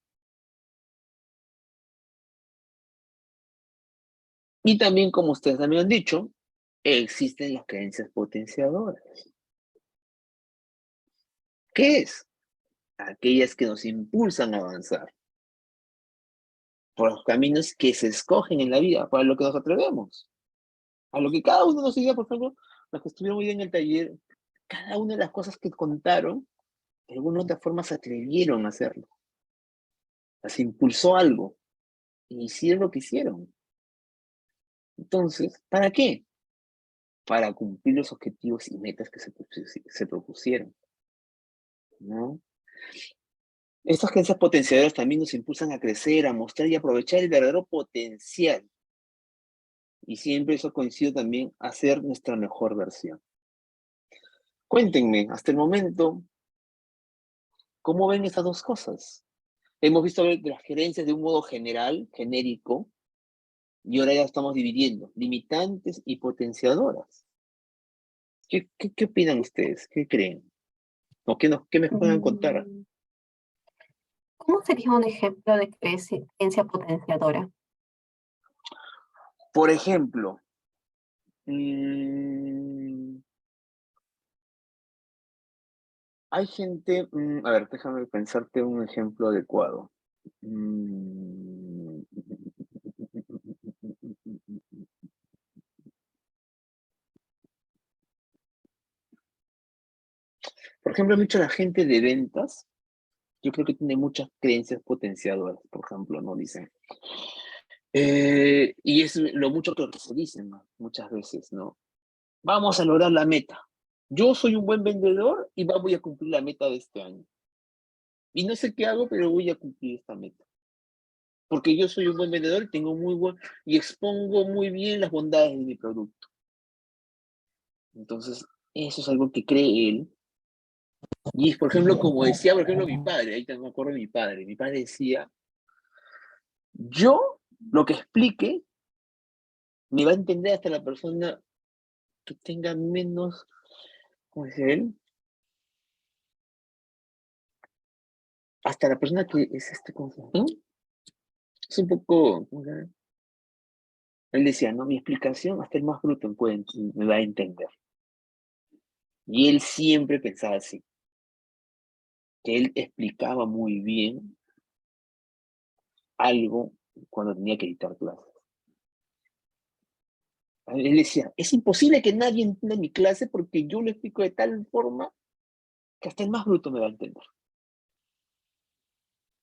Y también, como ustedes también han dicho, existen las creencias potenciadoras. ¿Qué es? Aquellas que nos impulsan a avanzar por los caminos que se escogen en la vida, para lo que nos atrevemos. A lo que cada uno nos diga, por ejemplo, los que estuvieron hoy en el taller, cada una de las cosas que contaron, de alguna u otra forma se atrevieron a hacerlo. Las impulsó algo. Y hicieron lo que hicieron. Entonces, ¿para qué? Para cumplir los objetivos y metas que se propusieron, ¿no? Estas creencias potenciadoras también nos impulsan a crecer, a mostrar y aprovechar el verdadero potencial. Y siempre eso coincide también a ser nuestra mejor versión. Cuéntenme, hasta el momento, ¿cómo ven estas dos cosas? Hemos visto las creencias de un modo general, genérico, y ahora ya estamos dividiendo, limitantes y potenciadoras. ¿Qué opinan ustedes? ¿Qué creen? ¿O qué me puedan contar?
¿Cómo sería un ejemplo de creencia potenciadora?
Por ejemplo, hay gente, a ver, déjame pensarte un ejemplo adecuado. Por ejemplo, mucha la gente de ventas, yo creo que tiene muchas creencias potenciadoras, por ejemplo, ¿no? Dicen. Y es lo mucho que se dicen, ¿no? Muchas veces, ¿no? Vamos a lograr la meta. Yo soy un buen vendedor y voy a cumplir la meta de este año. Y no sé qué hago, pero voy a cumplir esta meta. Porque yo soy un buen vendedor y y expongo muy bien las bondades de mi producto. Entonces, eso es algo que cree él. Y es, por ejemplo, como decía, por ejemplo, mi padre, ahí me acuerdo de mi padre. Mi padre decía, yo lo que explique me va a entender hasta la persona que tenga menos, ¿cómo dice él? Hasta la persona que es ¿cómo se llama? Es un poco, ¿cómo se llama? Él decía, no, mi explicación hasta el más bruto me va a entender. Y él siempre pensaba así, que él explicaba muy bien algo cuando tenía que dictar clases. Él decía, es imposible que nadie entienda mi clase porque yo lo explico de tal forma que hasta el más bruto me va a entender.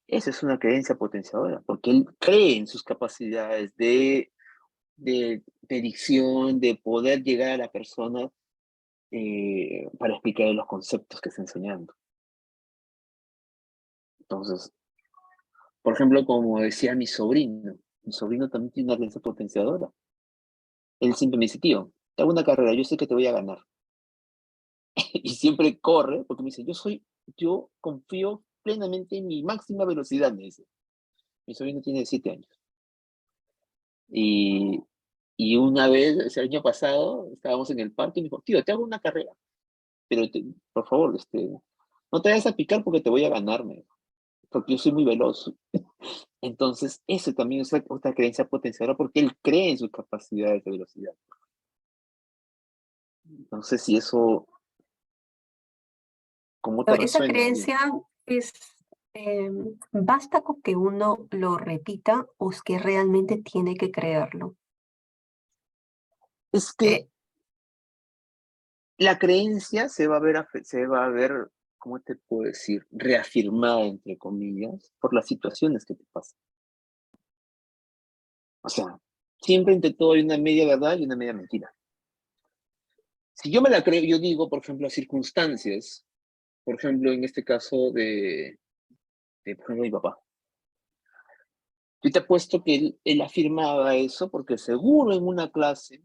Esa es una creencia potenciadora, porque él cree en sus capacidades de dicción, de poder llegar a la persona para explicar los conceptos que está enseñando. Entonces, por ejemplo, como decía mi sobrino también tiene una creencia potenciadora. Él siempre me dice, tío, te hago una carrera, yo sé que te voy a ganar. Y siempre corre, porque me dice, yo confío plenamente en mi máxima velocidad, me dice. Mi sobrino tiene 7 años. Y una vez, el año pasado, estábamos en el parque y me dijo, tío, te hago una carrera, pero por favor, no te vayas a picar porque te voy a ganar, me dijo, porque yo soy muy veloz. Entonces, eso también es otra creencia potenciadora porque él cree en sus capacidades de velocidad. No sé si eso, ¿cómo te
Esa
resuena?
creencia es, basta con que uno lo repita o es que realmente tiene que creerlo.
Es que la creencia se va a ver, ¿cómo te puedo decir? Reafirmada, entre comillas, por las situaciones que te pasan. O sea, siempre entre todo hay una media verdad y una media mentira. Si yo me la creo, yo digo, por ejemplo, circunstancias, por ejemplo, en este caso por ejemplo, mi papá. Yo te apuesto que él afirmaba eso porque seguro en una clase,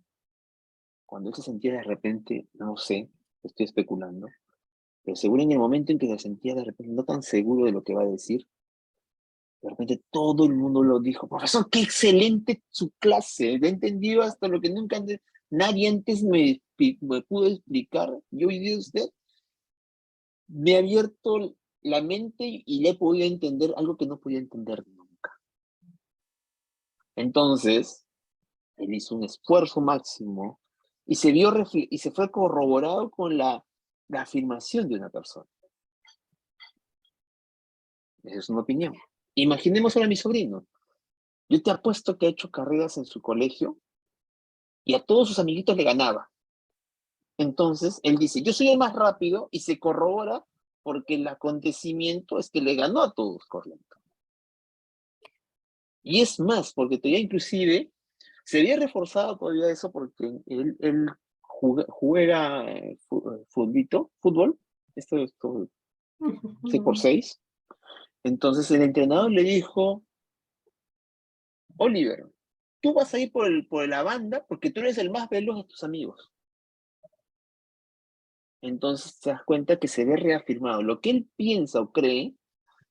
cuando él se sentía de repente, no sé, estoy especulando, pero seguro en el momento en que se sentía de repente no tan seguro de lo que va a decir, de repente todo el mundo lo dijo, profesor, qué excelente su clase, he entendido hasta lo que nunca nadie antes me pudo explicar, yo hoy día usted me ha abierto la mente y le he podido entender algo que no podía entender nunca. Entonces, él hizo un esfuerzo máximo y se fue corroborado con la afirmación de una persona. Esa es una opinión. Imaginemos ahora a mi sobrino. Yo te apuesto que ha hecho carreras en su colegio y a todos sus amiguitos le ganaba. Entonces, él dice, yo soy el más rápido y se corrobora porque el acontecimiento es que le ganó a todos corriendo. Y es más, porque todavía inclusive se había reforzado todavía eso porque él juega fútbol, esto 6x6. Entonces el entrenador le dijo, Oliver, tú vas a ir por la banda porque tú eres el más veloz de tus amigos. Entonces te das cuenta que se ve reafirmado. Lo que él piensa o cree,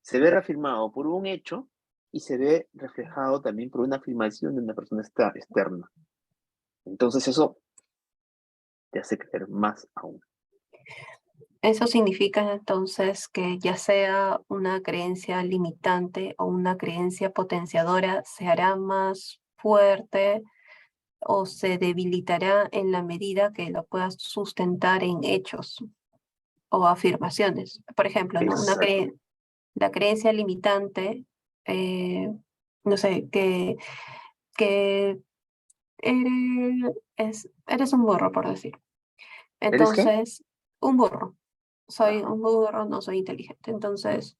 se ve reafirmado por un hecho y se ve reflejado también por una afirmación de una persona externa. Entonces eso te hace creer más aún.
Eso significa entonces que ya sea una creencia limitante o una creencia potenciadora, se hará más fuerte o se debilitará en la medida que lo puedas sustentar en hechos o afirmaciones. Por ejemplo, ¿no? La creencia limitante, no sé, que eres un burro, por decir.
¿Eres qué?
Entonces, un burro. Soy un burro, no soy inteligente. Entonces,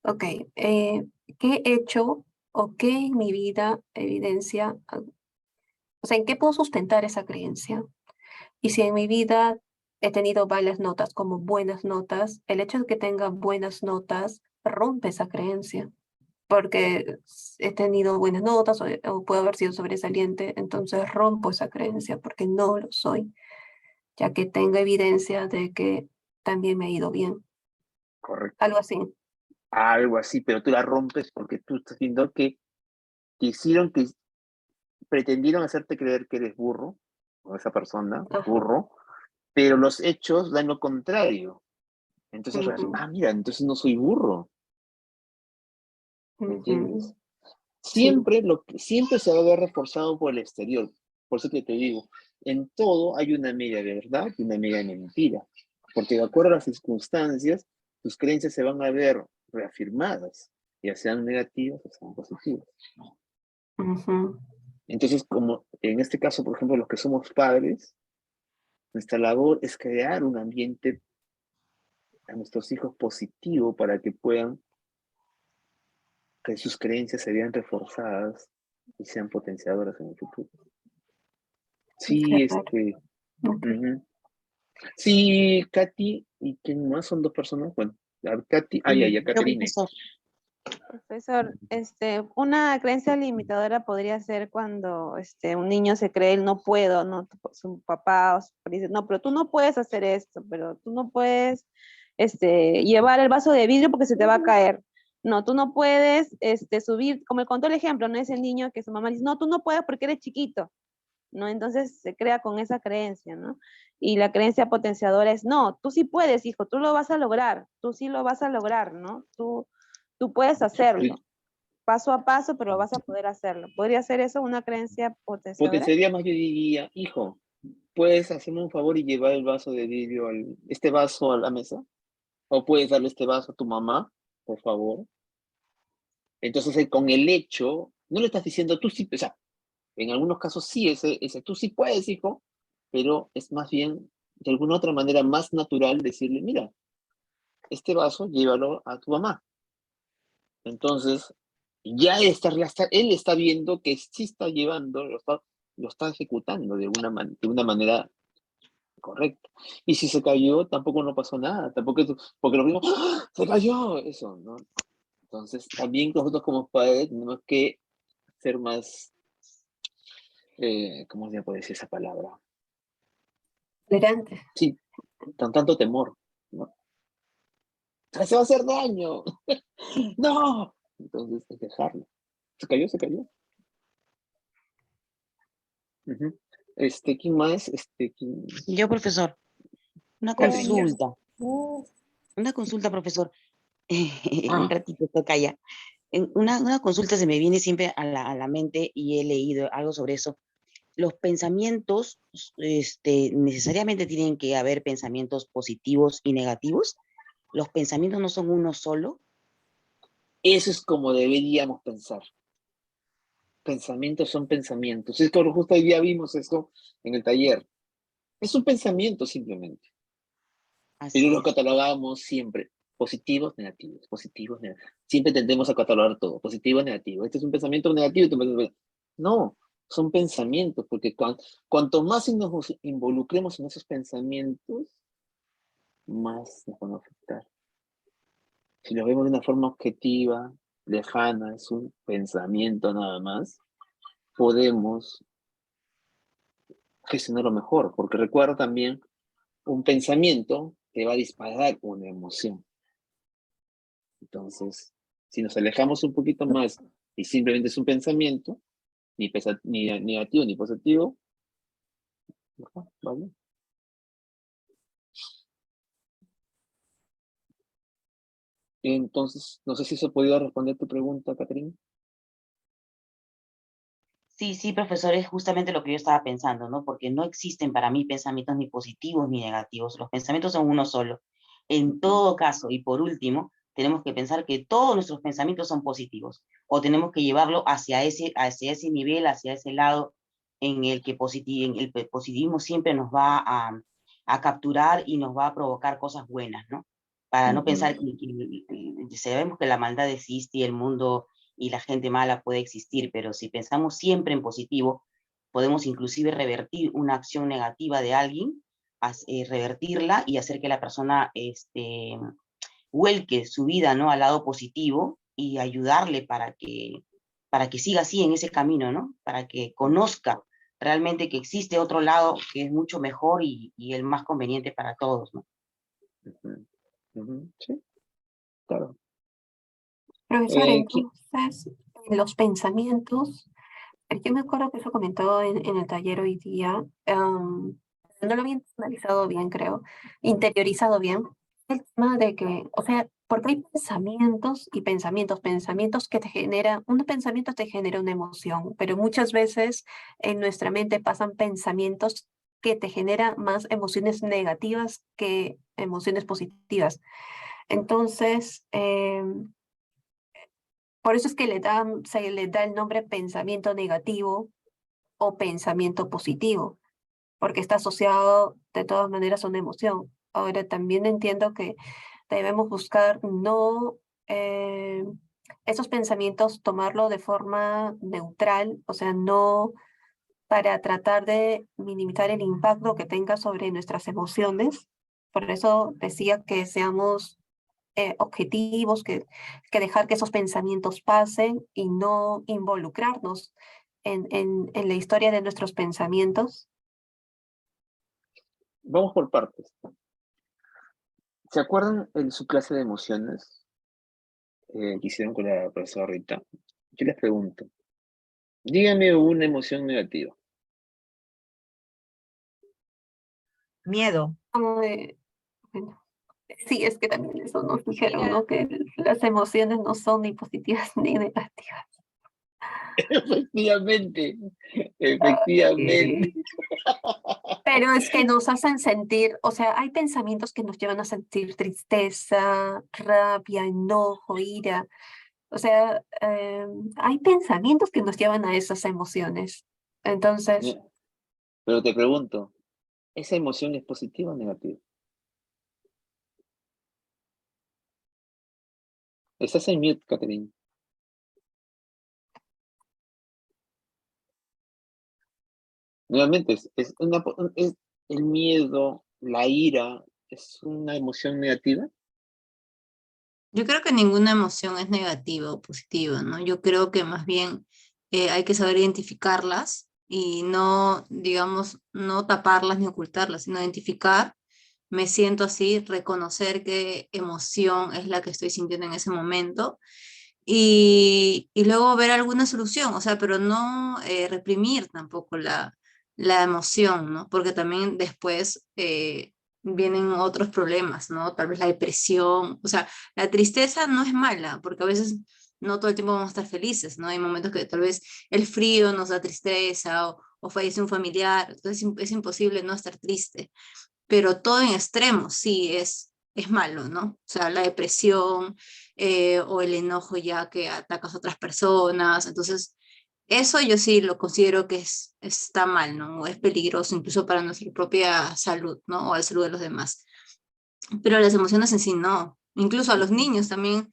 ok, ¿qué he hecho o qué en mi vida evidencia? O sea, ¿en qué puedo sustentar esa creencia? Y si en mi vida he tenido malas notas como buenas notas, el hecho de que tenga buenas notas rompe esa creencia. Porque he tenido buenas notas o puedo haber sido sobresaliente, entonces rompo esa creencia porque no lo soy, ya que tengo evidencia de que también me ha ido bien.
Correcto.
Algo así.
Algo así, pero tú la rompes porque tú estás viendo que pretendieron hacerte creer que eres burro, o esa persona, burro, pero los hechos dan lo contrario. Entonces, mira, entonces no soy burro. ¿Me entiendes? Siempre se va a ver reforzado por el exterior. Por eso que te digo, en todo hay una media verdad y una media mentira. Porque de acuerdo a las circunstancias, tus creencias se van a ver reafirmadas, ya sean negativas o sean positivas.
Ujú.
Entonces, como en este caso, por ejemplo, los que somos padres, nuestra labor es crear un ambiente a nuestros hijos positivo para que puedan, que sus creencias se vean reforzadas y sean potenciadoras en el futuro. Sí,
Claro. Ok.
ujú. Sí, Katy, ¿y quién más? Son dos personas. Bueno, Katy, ya,
Yo,
Caterine.
profesor.
Profesor, una creencia limitadora podría ser cuando un niño se cree el no puedo, ¿no? Su papá o su papá dice, no, pero tú no puedes hacer esto, pero tú no puedes llevar el vaso de vidrio porque se te va a caer. No, tú no puedes subir, como contó el ejemplo, no es el niño que su mamá dice, no, tú no puedes porque eres chiquito, ¿no? Entonces se crea con esa creencia, ¿no? Y la creencia potenciadora es, no, tú sí puedes, hijo, tú lo vas a lograr, tú sí lo vas a lograr, ¿no? Tú puedes hacerlo, paso a paso, pero vas a poder hacerlo. ¿Podría ser eso una creencia potenciadora?
Potenciaría más, yo diría, hijo, ¿puedes hacerme un favor y llevar el vaso de vidrio, este vaso a la mesa? ¿O puedes darle este vaso a tu mamá, por favor? Entonces, con el hecho, no le estás diciendo tú sí, o sea, en algunos casos sí, ese tú sí puedes, hijo, pero es más bien, de alguna otra manera, más natural decirle, mira, este vaso llévalo a tu mamá. Entonces, ya él está viendo que sí está llevando, lo está ejecutando de una manera correcta. Y si se cayó, tampoco no pasó nada, tampoco, porque lo mismo, ¡ah! Se cayó, eso, ¿no? Entonces, también nosotros como padres tenemos que ser más, ¿cómo se puede decir esa palabra?
Tolerante.
Sí, con tanto temor, ¿no? ¡Se va a hacer daño! ¡No! Entonces, es dejarlo. ¿Se cayó? Se cayó. Ujú. ¿Quién más?
Yo, profesor. Una
Caterina.
consulta. Una consulta, profesor. Un
Ah,
ratito, toca ya. Una consulta se me viene siempre a la mente y he leído algo sobre eso. Los pensamientos, necesariamente tienen que haber pensamientos positivos y negativos. Los pensamientos no son uno solo.
eso es como deberíamos pensar. Pensamientos son pensamientos. Es que justo hoy día vimos esto en el taller. Es un pensamiento simplemente. Pero
Así
lo
es.
catalogamos siempre. Positivos, negativos, positivos, negativos. Siempre tendemos a catalogar todo. Positivo, negativo. Este es un pensamiento negativo. No, son pensamientos, porque cuanto más nos involucremos en esos pensamientos, más nos van a afectar. Si lo vemos de una forma objetiva, lejana, es un pensamiento nada más, podemos gestionarlo mejor, porque recuerda también, un pensamiento te va a disparar una emoción. Entonces, si nos alejamos un poquito más y simplemente es un pensamiento, ni negativo ni positivo, ¿vale? Entonces, no sé si eso podía responder tu pregunta, Caterina.
Sí, sí, profesor, es justamente lo que yo estaba pensando, ¿no? Porque no existen para mí pensamientos ni positivos ni negativos. Los pensamientos son uno solo. En todo caso, y por último, tenemos que pensar que todos nuestros pensamientos son positivos, o tenemos que llevarlo hacia ese nivel, hacia ese lado en el que en el positivismo siempre nos va a capturar y nos va a provocar cosas buenas, ¿no? Para no pensar que sabemos que la maldad existe y el mundo y la gente mala puede existir, pero si pensamos siempre en positivo, podemos inclusive revertir una acción negativa de alguien, revertirla y hacer que la persona vuelque su vida, ¿no?, al lado positivo y ayudarle para que siga así en ese camino, ¿no? Para que conozca realmente que existe otro lado que es mucho mejor y el más conveniente para todos, ¿no?
Sí, claro.
Profesor, entonces, los pensamientos, yo me acuerdo que eso comentó en el taller hoy día, no lo había analizado bien, creo, interiorizado bien, el tema de que, o sea, Porque hay pensamientos y pensamientos que te generan, un pensamiento te genera una emoción, pero muchas veces en nuestra mente pasan pensamientos que te generan más emociones negativas que emociones positivas. Entonces, por eso es que se le da el nombre pensamiento negativo o pensamiento positivo, porque está asociado de todas maneras a una emoción. Ahora también entiendo que debemos buscar no esos pensamientos, tomarlo de forma neutral, o sea, no para tratar de minimizar el impacto que tenga sobre nuestras emociones. Por eso decía que seamos objetivos, que dejar que esos pensamientos pasen y no involucrarnos en la historia de nuestros pensamientos.
Vamos por partes. ¿Se acuerdan en su clase de emociones que hicieron con la profesora Rita? Yo les pregunto, dígame una emoción negativa.
Miedo.
Bueno, sí, es que también eso nos dijeron, ¿no? Que las emociones no son ni positivas ni negativas.
Efectivamente, efectivamente.
Pero es que nos hacen sentir, o sea, hay pensamientos que nos llevan a sentir tristeza, rabia, enojo, ira. O sea, hay pensamientos que nos llevan a esas emociones. Entonces,
Pero te pregunto, ¿esa emoción es positiva o negativa? Estás en mute, Catherine. Nuevamente, es el miedo, la ira, ¿es una emoción negativa?
Yo creo que ninguna emoción es negativa o positiva, ¿no? Yo creo que más bien hay que saber identificarlas y no, digamos, no taparlas ni ocultarlas, sino identificar, me siento así, reconocer qué emoción es la que estoy sintiendo en ese momento y luego ver alguna solución, o sea, pero no reprimir tampoco la emoción, ¿no? Porque también después vienen otros problemas, ¿no? Tal vez la depresión, o sea, la tristeza no es mala, porque a veces no todo el tiempo vamos a estar felices, ¿no? Hay momentos que tal vez el frío nos da tristeza o fallece un familiar, entonces es imposible no estar triste, pero todo en extremos sí es malo, ¿no? O sea, la depresión o el enojo ya que atacas a otras personas, entonces eso yo sí lo considero que está mal, ¿no? Es peligroso incluso para nuestra propia salud, ¿no? O la salud de los demás. Pero las emociones en sí no. Incluso a los niños también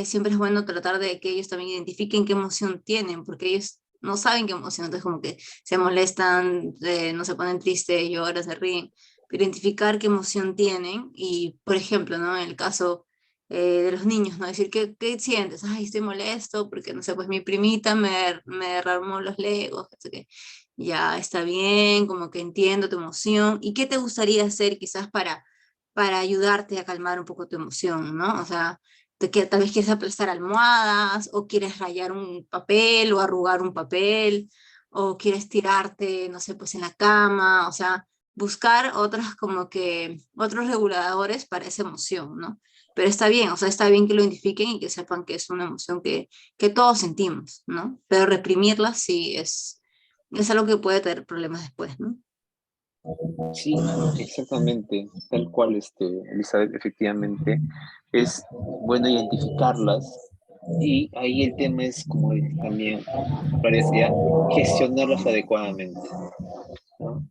siempre es bueno tratar de que ellos también identifiquen qué emoción tienen, porque ellos no saben qué emoción, entonces como que se molestan, no se ponen tristes, lloran, se ríen, pero identificar qué emoción tienen y, por ejemplo, ¿no? En el caso de los niños, ¿no? Decir, ¿qué sientes? Ay, estoy molesto porque, no sé, pues mi primita me derramó los legos, así que ya está bien, como que entiendo tu emoción. ¿Y qué te gustaría hacer quizás para ayudarte a calmar un poco tu emoción, ¿no? O sea, tal vez quieres aplastar almohadas, o quieres rayar un papel, o arrugar un papel, o quieres tirarte, no sé, pues en la cama, o sea, buscar otras como que, otros reguladores para esa emoción, ¿no? Pero está bien, o sea, está bien que lo identifiquen y que sepan que es una emoción que todos sentimos, ¿no? Pero reprimirla sí es algo que puede tener problemas después, ¿no?
Sí, exactamente, tal cual, Elizabeth, efectivamente, es bueno identificarlas y ahí el tema es, como también parecía, gestionarlas adecuadamente, ¿no?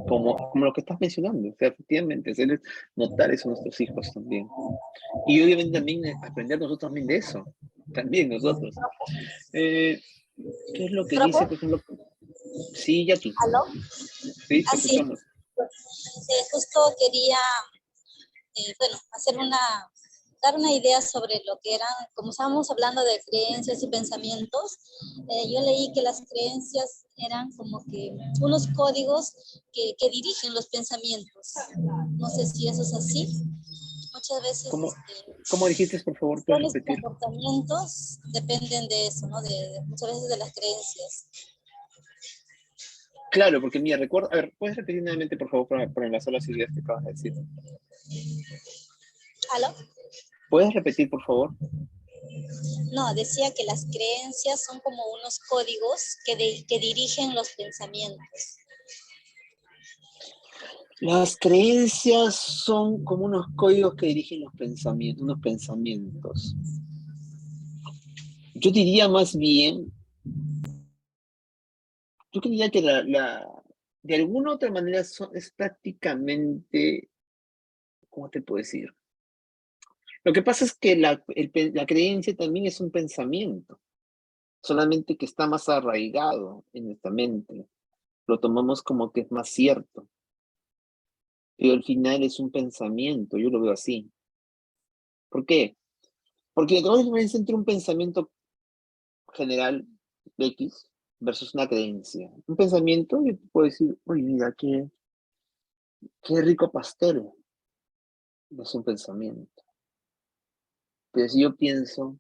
Como lo que estás mencionando, o sea, efectivamente, hacerles notar eso a nuestros hijos también. Y obviamente también aprender nosotros también de eso, también nosotros. ¿Qué es lo que dice, por ejemplo? Sí, Jackie.
¿Aló?
Sí, te escuchamos.
Justo quería, bueno, dar una idea sobre lo que eran, como estábamos hablando de creencias y pensamientos, yo leí que las creencias eran como que unos códigos que dirigen los pensamientos. No sé si eso es así. Muchas veces
¿Cómo dijiste, por favor? ¿Puedes
los
repetir?
comportamientos dependen de eso, ¿no? Muchas veces de las creencias.
Claro, porque mira, recuerdo, a ver, ¿puedes repetir nuevamente, por favor, para enlazar las ideas que acabas de decir?
¿Aló?
¿Puedes repetir, por favor?
No, decía que las creencias son como unos códigos que dirigen los pensamientos.
Las creencias son como unos códigos que dirigen los pensamientos, unos pensamientos. Yo diría más bien, yo diría que de alguna u otra manera es prácticamente, ¿cómo te puedo decir? Lo que pasa es que la creencia también es un pensamiento, solamente que está más arraigado en nuestra mente. Lo tomamos como que es más cierto. Pero al final es un pensamiento, yo lo veo así. ¿Por qué? Porque hay diferencia entre un pensamiento general X versus una creencia. Un pensamiento, yo te puedo decir, uy, mira, qué rico pastel. Es un pensamiento. Pero si yo pienso,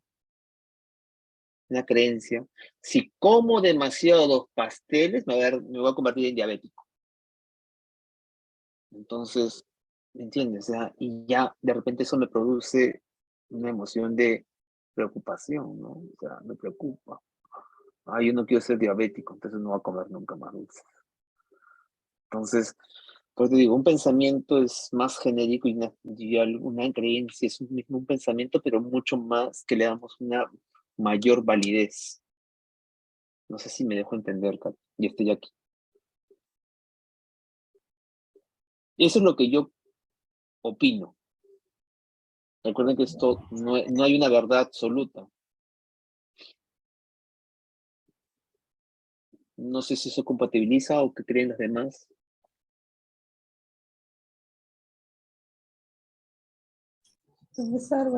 una creencia, si como demasiados pasteles, me voy a convertir en diabético. Entonces, ¿me entiendes? O sea, y ya de repente eso me produce una emoción de preocupación, ¿no? O sea, me preocupa. Yo no quiero ser diabético, entonces no voy a comer nunca más dulce. Entonces, pues te digo, un pensamiento es más genérico y una creencia es un pensamiento, pero mucho más que le damos una mayor validez. No sé si me dejo entender, Kat, y estoy aquí. Eso es lo que yo opino. Recuerden que esto no hay una verdad absoluta. No sé si eso compatibiliza o qué creen los demás.
Profesor,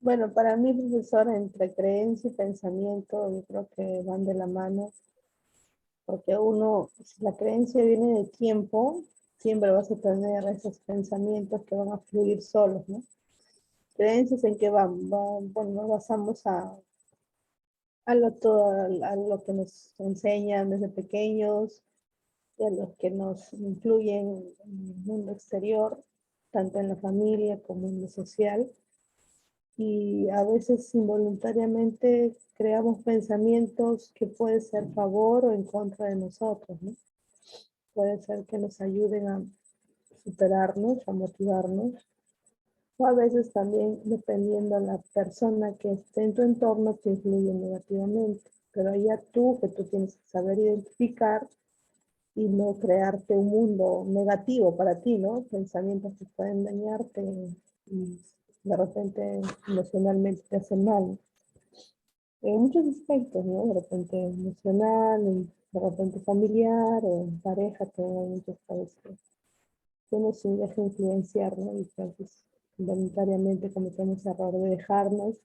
bueno, para mí, profesor, entre creencia y pensamiento, yo creo que van de la mano, porque si la creencia viene de tiempo, siempre vas a tener esos pensamientos que van a fluir solos, ¿no? Creencias en que bueno, nos basamos a lo que nos enseñan desde pequeños y a los que nos influyen en el mundo exterior, tanto en la familia como en lo social. Y a veces involuntariamente creamos pensamientos que pueden ser a favor o en contra de nosotros, ¿no? Puede ser que nos ayuden a superarnos, a motivarnos, o a veces también, dependiendo de la persona que esté en tu entorno, te influye negativamente. Pero allá que tú tienes que saber identificar y no crearte un mundo negativo para ti, ¿no? Pensamientos que pueden dañarte y de repente emocionalmente te hacen mal. En muchos aspectos, ¿no? De repente emocional, de repente familiar o en pareja, tengo muchas cosas que uno se deja influenciar, ¿no? Y entonces voluntariamente cometemos error de dejarnos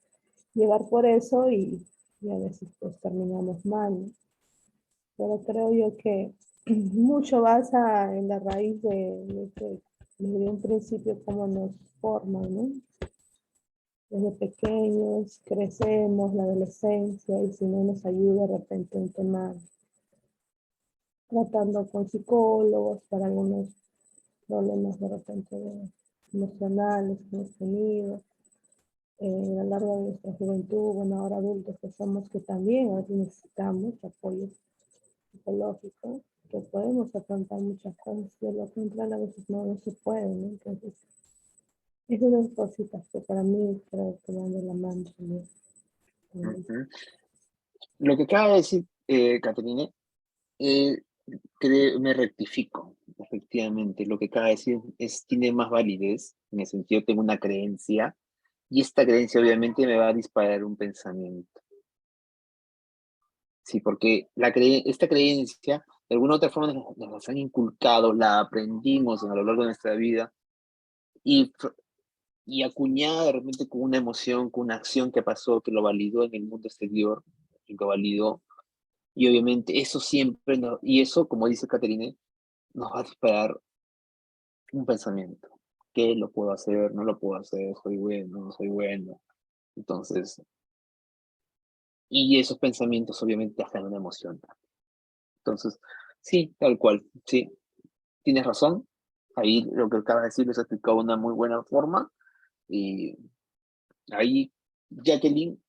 llevar por eso y a veces pues terminamos mal, ¿no? Pero creo yo que mucho basa en la raíz desde un principio cómo nos forman, ¿no? Desde pequeños crecemos, la adolescencia, y si no nos ayuda de repente un tema tratando con psicólogos para algunos problemas de repente emocionales que hemos tenido, a lo largo de nuestra juventud, bueno, ahora adultos que somos, que también necesitamos apoyo psicológico, que podemos afrontar muchas cosas, de lo contrario a veces no se puede, ¿no? Entonces, es unas cositas que para mí creo que van de la mano también.
Lo que acaba de decir Caterina, me rectifico, efectivamente. Lo que acaba de decir tiene más validez, en el sentido tengo una creencia, y esta creencia obviamente me va a disparar un pensamiento. Sí, porque esta creencia, de alguna u otra forma nos han inculcado, la aprendimos a lo largo de nuestra vida, y acuñada de repente con una emoción, con una acción que pasó, que lo validó en el mundo exterior, y lo validó. Y obviamente eso siempre, y eso, como dice Caterine, nos va a disparar un pensamiento. ¿Qué lo puedo hacer? ¿No lo puedo hacer? ¿Soy bueno? ¿No soy bueno? Entonces, y esos pensamientos obviamente hacen una emoción. Entonces, sí, tal cual, sí. Tienes razón. Ahí lo que acabas de decir lo has explicado de una muy buena forma. Y ahí, Jacqueline,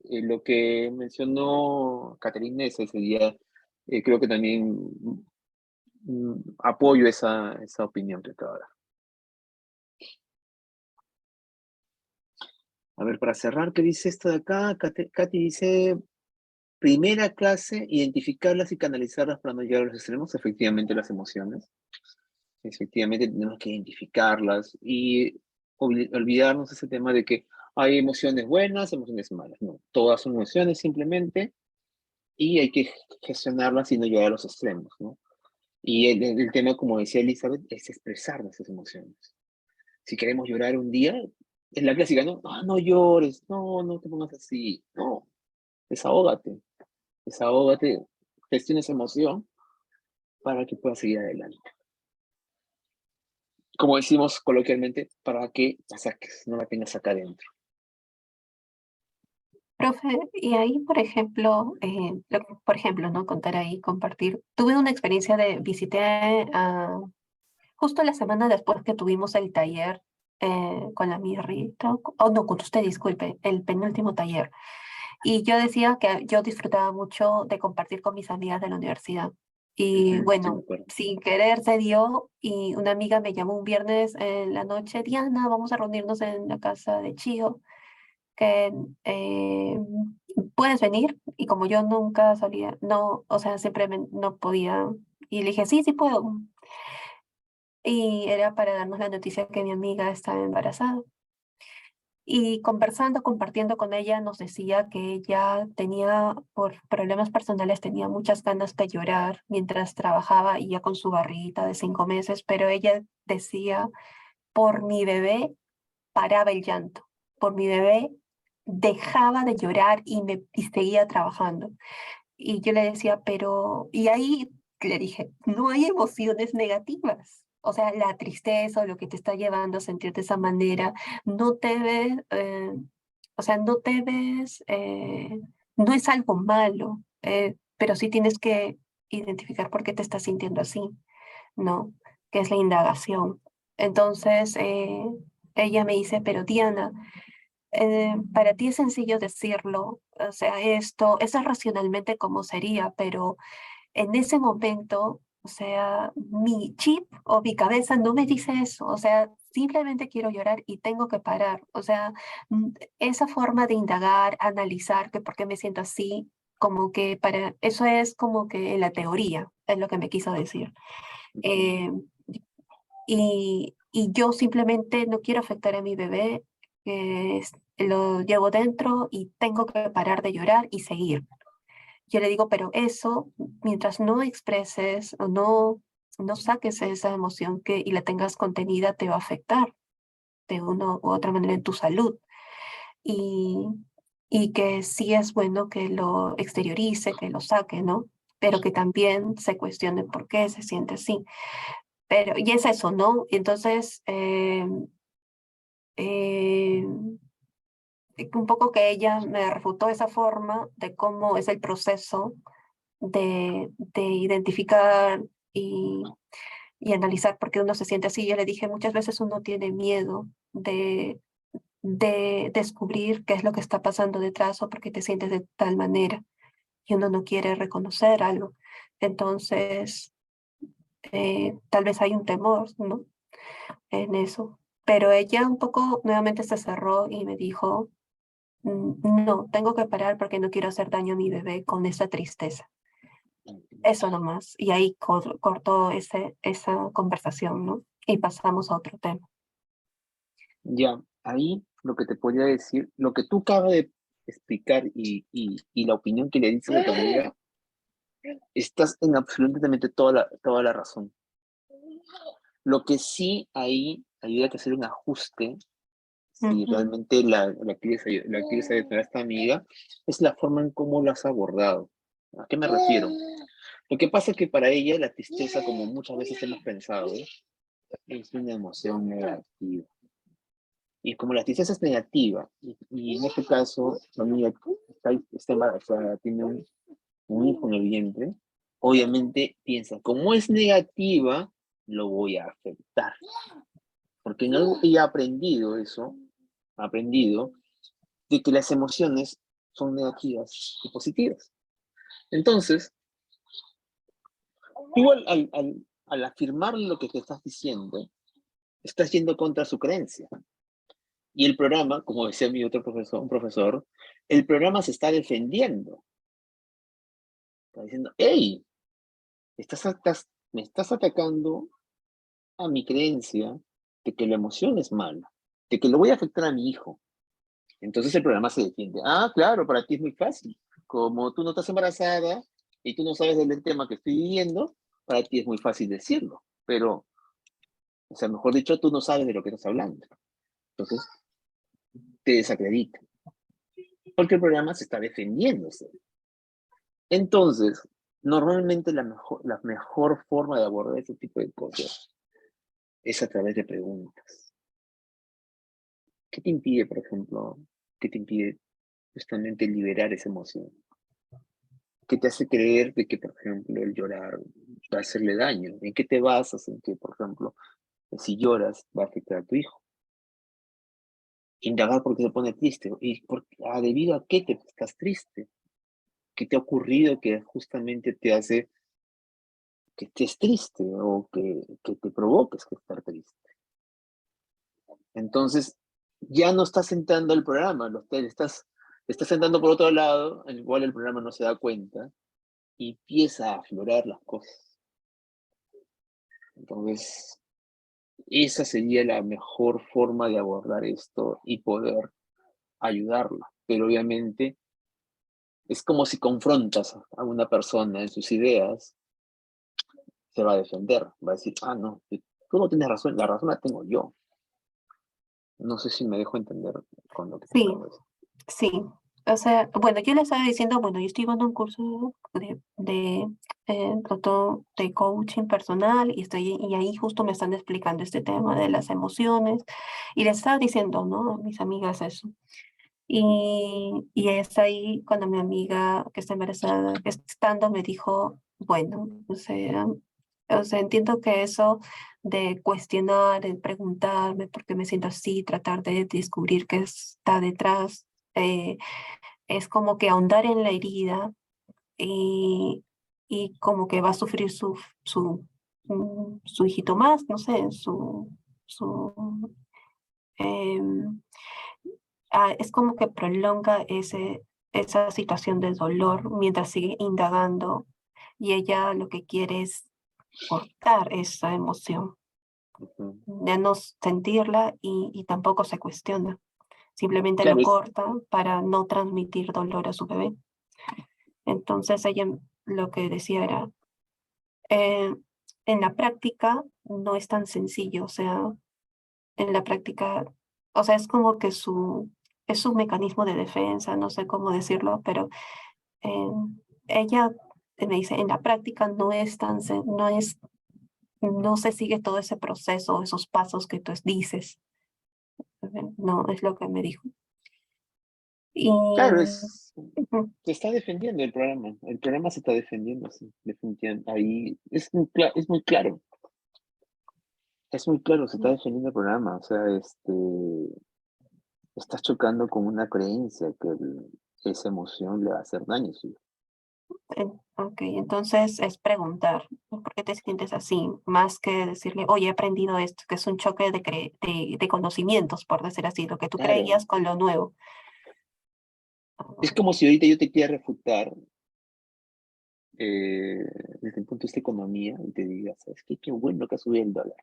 lo que mencionó Caterina ese día, creo que también apoyo esa opinión que acaba de dar. A ver, para cerrar, ¿qué dice esto de acá? Katy dice, primera clase, identificarlas y canalizarlas para no llegar a los extremos, efectivamente las emociones. Efectivamente tenemos que identificarlas y olvidarnos ese tema de que hay emociones buenas, emociones malas. No, todas son emociones simplemente y hay que gestionarlas y no llegar a los extremos, ¿no? Y el tema, como decía Elizabeth, es expresar nuestras emociones. Si queremos llorar un día, es la clásica, ¿no? Ah, no llores, no te pongas así, no, desahógate, gestiona esa emoción para que puedas seguir adelante. Como decimos coloquialmente, para que la saques, no la tengas acá adentro.
Profe, y ahí, por ejemplo, ¿no? Contar ahí, compartir. Tuve una experiencia visité justo la semana después que tuvimos el taller con la Mirrita, no, con usted, disculpe, el penúltimo taller. Y yo decía que yo disfrutaba mucho de compartir con mis amigas de la universidad. Y bueno, sin querer se dio y una amiga me llamó un viernes en la noche, Diana, vamos a reunirnos en la casa de Chío, que puedes venir. Y como yo nunca salía, no, o sea, siempre no podía. Y le dije, sí, sí puedo. Y era para darnos la noticia que mi amiga estaba embarazada. Y conversando, compartiendo con ella, nos decía que ella tenía, por problemas personales, tenía muchas ganas de llorar mientras trabajaba y ya con su barriguita de 5 meses, pero ella decía, por mi bebé paraba el llanto, por mi bebé dejaba de llorar y seguía trabajando. Y yo le decía, y ahí le dije, no hay emociones negativas. O sea, la tristeza o lo que te está llevando a sentir de esa manera, no te ves, o sea, no es algo malo, pero sí tienes que identificar por qué te estás sintiendo así, ¿no? Que es la indagación. Entonces, ella me dice, pero Diana, para ti es sencillo decirlo, o sea, eso es racionalmente como sería, pero en ese momento, o sea, mi chip o mi cabeza no me dice eso, o sea, simplemente quiero llorar y tengo que parar, o sea, esa forma de indagar, analizar que por qué me siento así, como que para, eso es como que en la teoría, es lo que me quiso decir. Y yo simplemente no quiero afectar a mi bebé, lo llevo dentro y tengo que parar de llorar y seguir. Yo le digo, pero eso, mientras no expreses o no saques esa emoción y la tengas contenida, te va a afectar de una u otra manera en tu salud. Y que sí es bueno que lo exteriorice, que lo saque, ¿no? Pero que también se cuestione por qué se siente así. Y es eso, ¿no? Entonces, un poco que ella me refutó esa forma de cómo es el proceso de identificar y analizar por qué uno se siente así. Yo le dije, muchas veces uno tiene miedo de descubrir qué es lo que está pasando detrás o por qué te sientes de tal manera y uno no quiere reconocer algo. Entonces, tal vez hay un temor, ¿no? En eso. Pero ella un poco nuevamente se cerró y me dijo, no, tengo que parar porque no quiero hacer daño a mi bebé con esa tristeza. Eso nomás. Y ahí cortó esa conversación, ¿no? Y pasamos a otro tema.
Ya, ahí lo que te podría decir, lo que tú acabas de explicar y la opinión que le dices a tu amiga, estás en absolutamente toda la razón. Lo que sí ahí ayuda a hacer un ajuste, si realmente la quieres ayudar a esta amiga, es la forma en cómo lo has abordado. ¿A qué me refiero? Lo que pasa es que para ella la tristeza, como muchas veces hemos pensado, es una emoción negativa. Y como la tristeza es negativa, y en este caso, la amiga está embarazada, tiene un hijo en el vientre, obviamente piensa, como es negativa, lo voy a afectar. Porque en algo que ya he aprendido de que las emociones son negativas y positivas. Entonces, tú al afirmar lo que te estás diciendo, estás yendo contra su creencia. Y el programa, como decía mi otro profesor, un profesor, el programa se está defendiendo. Está diciendo, hey, me estás atacando a mi creencia de que la emoción es mala, de que lo voy a afectar a mi hijo. Entonces el programa se defiende. Ah, claro, para ti es muy fácil. Como tú no estás embarazada y tú no sabes del tema que estoy viviendo, para ti es muy fácil decirlo. Pero, o sea, mejor dicho, tú no sabes de lo que estás hablando. Entonces, te desacreditan. Porque el programa se está defendiéndose. Entonces, normalmente la mejor forma de abordar este tipo de cosas es a través de preguntas. ¿Qué te impide, por ejemplo, qué te impide justamente liberar esa emoción? ¿Qué te hace creer de que, por ejemplo, el llorar va a hacerle daño? ¿En qué te basas en que, por ejemplo, si lloras va a afectar a tu hijo? Indagar por qué se pone triste. ¿Y debido a qué te estás triste? ¿Qué te ha ocurrido que justamente te hace que estés triste o que te provoques que estar triste? Entonces, ya no estás entrando al programa, estás entrando por otro lado, en el cual el programa no se da cuenta, y empieza a aflorar las cosas. Entonces, esa sería la mejor forma de abordar esto y poder ayudarla. Pero obviamente, es como si confrontas a una persona en sus ideas, se va a defender, va a decir, no, tú no tienes razón, la razón la tengo yo. No sé si me dejo entender con lo que te
Sí,
acabo de decir.
sí. O sea, bueno, yo le estaba diciendo, bueno, yo estoy dando un curso de coaching personal y ahí justo me están explicando este tema de las emociones y le estaba diciendo, ¿no? A mis amigas eso. Y es ahí cuando mi amiga que está embarazada, estando, me dijo, bueno, o sea, entiendo que eso de cuestionar, de preguntarme por qué me siento así, tratar de descubrir qué está detrás, es como que ahondar en la herida y, y como que va a sufrir su hijito más, no sé, em, es como que prolonga esa situación de dolor mientras sigue indagando y ella lo que quiere es cortar esa emoción, de no sentirla y tampoco se cuestiona, simplemente
Claro,
lo corta para no transmitir dolor a su bebé. Entonces ella lo que decía era, eh, en la práctica no es tan sencillo, o sea, en la práctica, o sea, es como que es un mecanismo de defensa, no sé cómo decirlo, pero eh, ella me dice, en la práctica no se sigue todo ese proceso, esos pasos que tú dices. No, es lo que me dijo. Y
claro,
ujú,
se está defendiendo el programa se está defendiendo, sí, definitivamente. Ahí es muy claro, se está defendiendo el programa, o sea, estás chocando con una creencia que esa emoción le va a hacer daño, sí.
ok, entonces es preguntar, ¿no? ¿Por qué te sientes así? Más que decirle, oye, he aprendido esto, que es un choque de conocimientos, por decir así, lo que tú
Claro,
creías con lo nuevo.
es como si ahorita yo te quiera refutar eh, desde el punto de vista de economía y te diga, ¿sabes qué? Qué bueno que ha subido el dólar.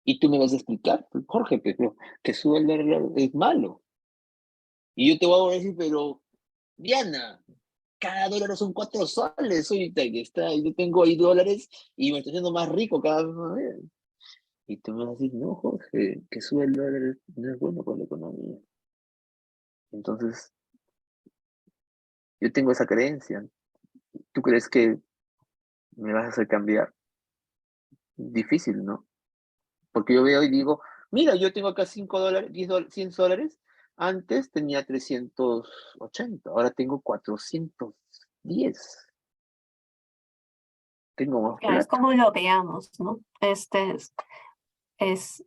Y tú me vas a explicar, pues, Jorge, pero que suba el dólar es malo. Y yo te voy a decir, pero Diana, cada dólar son 4 soles ahorita que está, yo tengo ahí dólares y me estoy haciendo más rico cada vez. Y tú me vas a decir, no, Jorge, que sube el dólar no es bueno para la economía. Entonces, yo tengo esa creencia. ¿Tú crees que me vas a hacer cambiar? Difícil, ¿no? Porque yo veo y digo, mira, yo tengo acá 5 dólares, 10 dólares, 100 dólares. Antes tenía 380, ahora tengo 410. tengo más
Claro, es
plata.
como lo veamos, ¿no?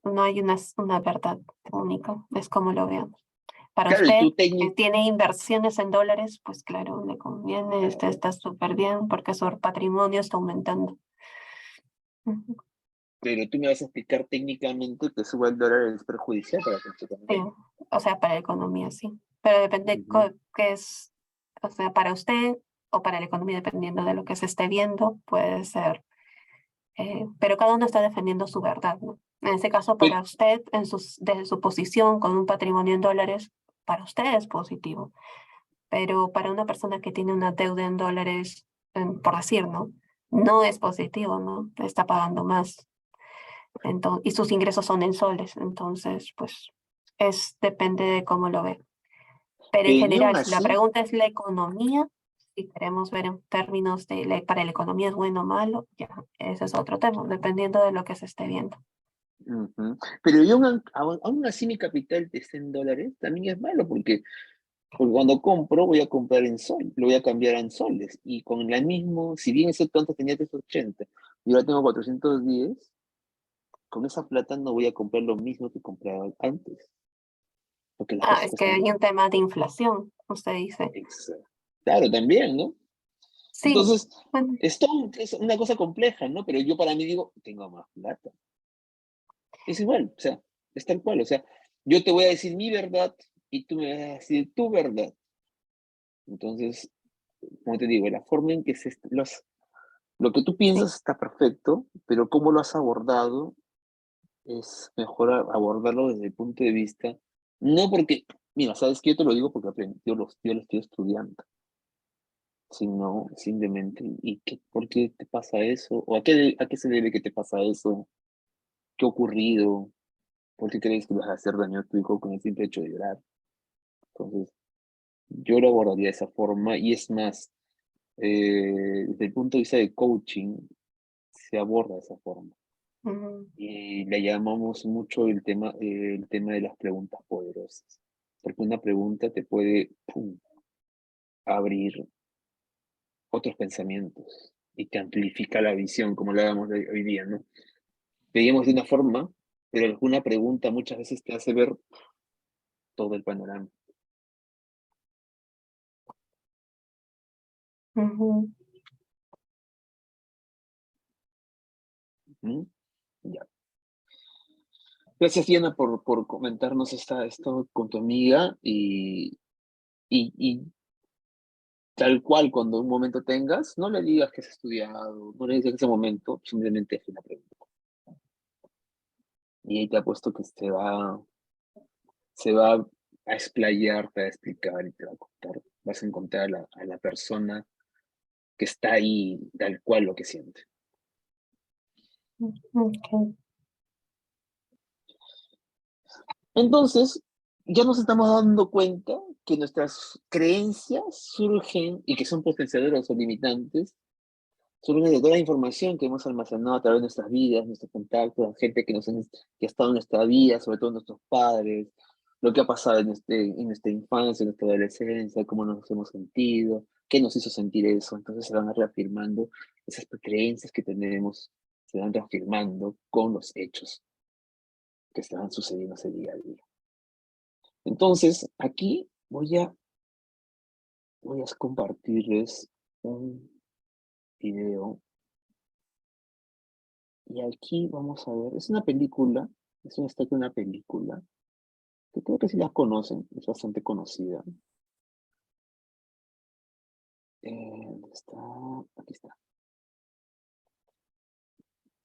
No hay una verdad única, es como lo veamos. Para
Claro, y
usted,
tú
que tiene inversiones en dólares, pues claro, le conviene, está súper bien porque su patrimonio está aumentando. Ujú.
pero tú me vas a explicar técnicamente que suba el dólar es perjudicial para nuestra
Sí,
economía.
o sea, para la economía, sí. Pero depende qué es, o sea, para usted o para la economía, dependiendo de lo que se esté viendo, puede ser. Pero cada uno está defendiendo su verdad, ¿no? En este caso,
Pero,
para usted, desde su posición con un patrimonio en dólares, para usted es positivo. Pero para una persona que tiene una deuda en dólares, por decir, ¿no? No es positivo, ¿no? Está pagando más. Y sus ingresos son en soles. Entonces, pues, depende de cómo lo ve. Pero en
pero ni aún
general, si la
así,
pregunta es la economía, si queremos ver en términos de para la economía es bueno o malo, ya, ese es otro tema, dependiendo de lo que se esté viendo.
pero yo aún así mi capital está en dólares, también es malo, porque cuando compro voy a comprar en sol, lo voy a cambiar en soles, y con la misma, si bien ese antes tenía 380, y ahora tengo 410, con esa plata no voy a comprar lo mismo que compraba antes, porque las cosas
Es que
cuestan
hay
más.
un tema de inflación, usted dice.
Claro, también, ¿no?
Sí,
Entonces,
bueno,
es una cosa compleja, ¿no? Pero yo para mí digo, tengo más plata. Es igual, o sea, es tal cual, o sea, yo te voy a decir mi verdad y tú me vas a decir tu verdad. Entonces, como te digo, la forma en que lo que tú piensas está perfecto, pero cómo lo has abordado es mejor abordarlo desde el punto de vista, no porque, mira, sabes que yo te lo digo porque aprendí, yo lo estoy estudiando, sino simplemente, ¿por qué te pasa eso? ¿O a qué se debe que te pasa eso? ¿Qué ha ocurrido? ¿Por qué crees que vas a hacer daño a tu hijo con el simple hecho de llorar? Entonces, yo lo abordaría de esa forma y es más, desde el punto de vista de coaching, se aborda de esa forma. Y le llamamos mucho el tema de las preguntas poderosas, porque una pregunta te puede abrir otros pensamientos y te amplifica la visión, como lo hablamos hoy día, ¿no? Veíamos de una forma, pero alguna pregunta muchas veces te hace ver todo el panorama. Ya. Gracias, Diana, por comentarnos esto con tu amiga y tal cual, cuando un momento tengas, no le digas que has estudiado, no le digas en ese momento, simplemente es una pregunta. Y ahí te apuesto que se va a explayar, te va a explicar y te va a contar. Vas a encontrar a la persona que está ahí, tal cual lo que siente. Entonces, ya nos estamos dando cuenta que nuestras creencias surgen y que son potenciadoras o limitantes, surgen de toda la información que hemos almacenado a través de nuestras vidas, nuestros contactos, la gente que ha estado en nuestra vida, sobre todo nuestros padres, lo que ha pasado en nuestra infancia, en nuestra adolescencia, cómo nos hemos sentido, qué nos hizo sentir eso. Entonces se van reafirmando esas creencias que tenemos, se van reafirmando con los hechos que estaban sucediendo ese día a día. Entonces, aquí voy a compartirles un video. Y aquí vamos a ver, es una película, es un extracto de una película, que creo que sí la conocen, es bastante conocida. ¿Dónde está? Aquí está.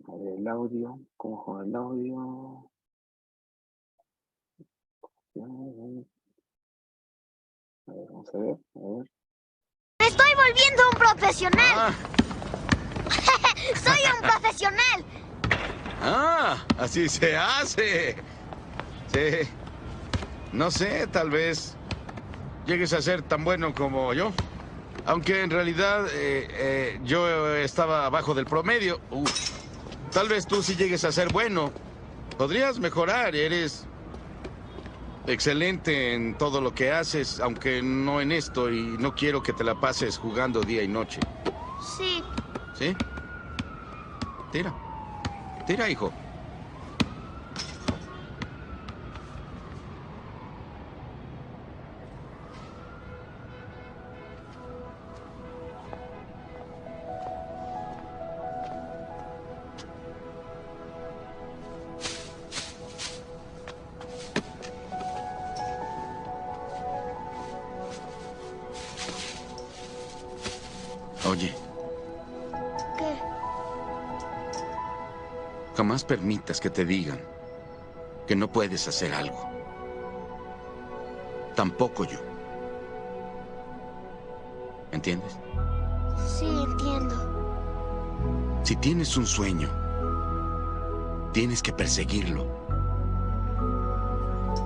A ver, el audio, ¿cómo juega el audio? A ver, vamos a ver, a ver.
¡Me estoy volviendo un profesional! ¡Soy un profesional!
Ah, así se hace. Sí. No sé, tal vez llegues a ser tan bueno como yo. Aunque en realidad yo estaba abajo del promedio. Tal vez tú sí llegues a ser bueno. Podrías mejorar, eres excelente en todo lo que haces, aunque no en esto, y no quiero que te la pases jugando día y noche.
Sí.
¿Sí? Tira. Tira, hijo. Oye.
¿Qué?
Jamás permitas que te digan que no puedes hacer algo. Tampoco yo. ¿Entiendes?
Sí, entiendo.
Si tienes un sueño, tienes que perseguirlo.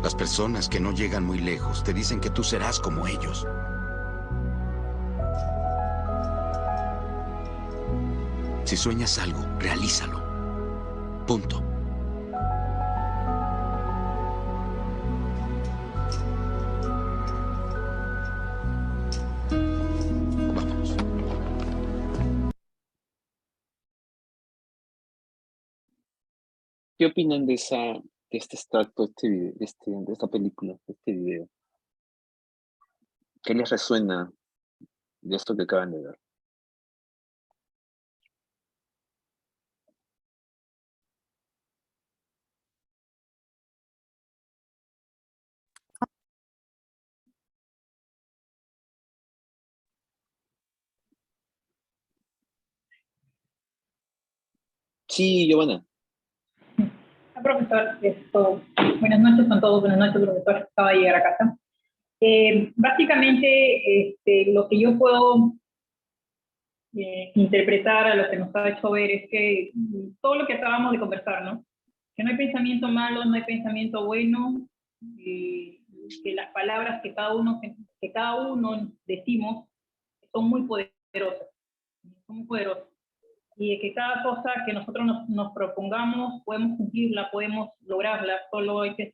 Las personas que no llegan muy lejos te dicen que tú serás como ellos. Si sueñas algo, realízalo. Punto. Vámonos.
¿Qué opinan de este extracto, de esta película, de este video? ¿Qué les resuena de esto que acaban de ver? Sí, Giovanna.
Profesor, buenas noches con todos, buenas noches, profesor, acaba de llegar a casa. Básicamente, lo que yo puedo interpretar a lo que nos ha hecho ver es que todo lo que acabamos de conversar, ¿no? Que no hay pensamiento malo, no hay pensamiento bueno, que las palabras que cada uno decimos son muy poderosas, y que cada cosa que nosotros nos propongamos podemos cumplirla, podemos lograrla, solo hay que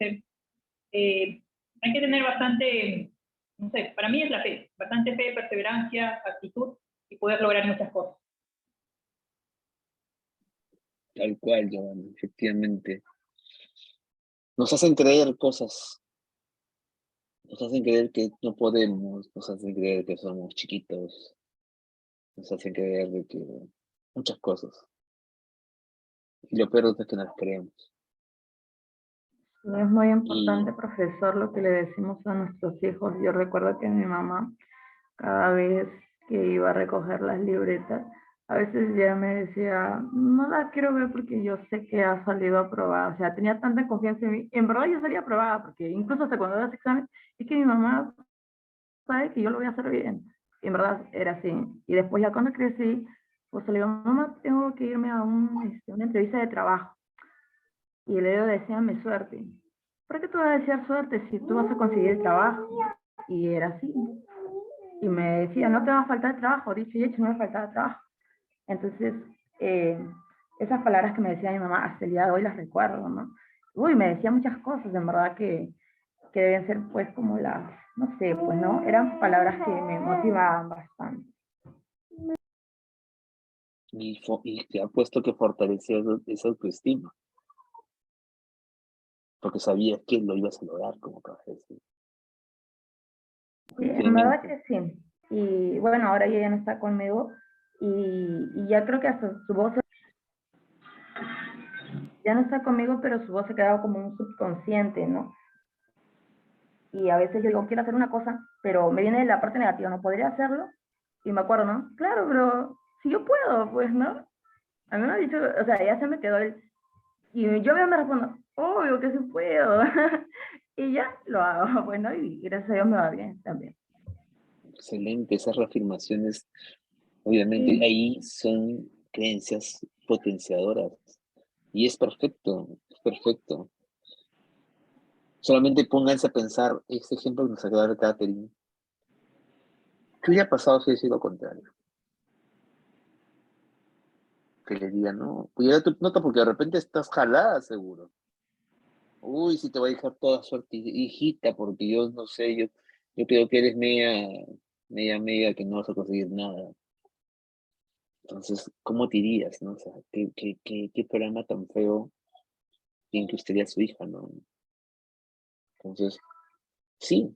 tener bastante, no sé, para mí es la fe, bastante fe, perseverancia, actitud y poder lograr muchas cosas.
Tal cual, Giovanna, efectivamente. Nos hacen creer cosas. Nos hacen creer que no podemos, nos hacen creer que somos chiquitos, nos hacen creer de que muchas cosas. Y lo peor es que nos creemos.
Es muy importante, profesor, lo que le decimos a nuestros hijos. Yo recuerdo que mi mamá, cada vez que iba a recoger las libretas, a veces ya me decía, no la quiero ver porque yo sé que ha salido aprobada. O sea, tenía tanta confianza en mí. En verdad yo salía aprobada, porque incluso hasta cuando das examen, es que mi mamá sabe que yo lo voy a hacer bien. Y en verdad era así. Y después ya cuando crecí, pues le digo, mamá, tengo que irme a una entrevista de trabajo. Y le digo, deséame suerte. ¿Por qué tú vas a desear suerte si tú vas a conseguir el trabajo? Y era así. Y me decía, no te va a faltar trabajo, dicho y hecho, no me faltaba trabajo. Entonces, esas palabras que me decía mi mamá, hasta el día de hoy las recuerdo, ¿no? Uy, me decía muchas cosas, en verdad, que deben ser, pues, como las, no sé, pues, ¿no? Eran palabras que me motivaban bastante.
Y te ha puesto que fortalecer esa autoestima. Porque sabías que lo ibas a lograr, como acabas de decir.
Sí, en verdad que sí. Y bueno, ahora ella ya no está conmigo y ya creo que hasta su voz ya no está conmigo, pero su voz se quedaba como un subconsciente, ¿no? Y a veces yo digo, quiero hacer una cosa, pero me viene la parte negativa, ¿no podría hacerlo? Y me acuerdo, ¿no? Claro, pero si yo puedo, pues, ¿no? A mí me ha dicho, o sea, ya se me quedó el... Y yo me respondo, obvio que sí puedo. Y ya lo hago, bueno, y gracias a Dios me va bien también.
Excelente, esas reafirmaciones, obviamente,
Sí.
ahí son creencias potenciadoras. Y es perfecto, es perfecto. Solamente pónganse a pensar, este ejemplo que nos acaba de dar Catherine. ¿Qué hubiera pasado si hubiera sido lo contrario? Que le digan, no, cuidado tu nota porque de repente estás jalada, seguro. Uy, si te va a dejar toda suerte, hijita, porque yo no sé, yo creo que eres media, que no vas a conseguir nada. Entonces, ¿cómo te dirías, no? O sea, ¿qué programa tan feo tiene que usted a su hija, no? Entonces, sí,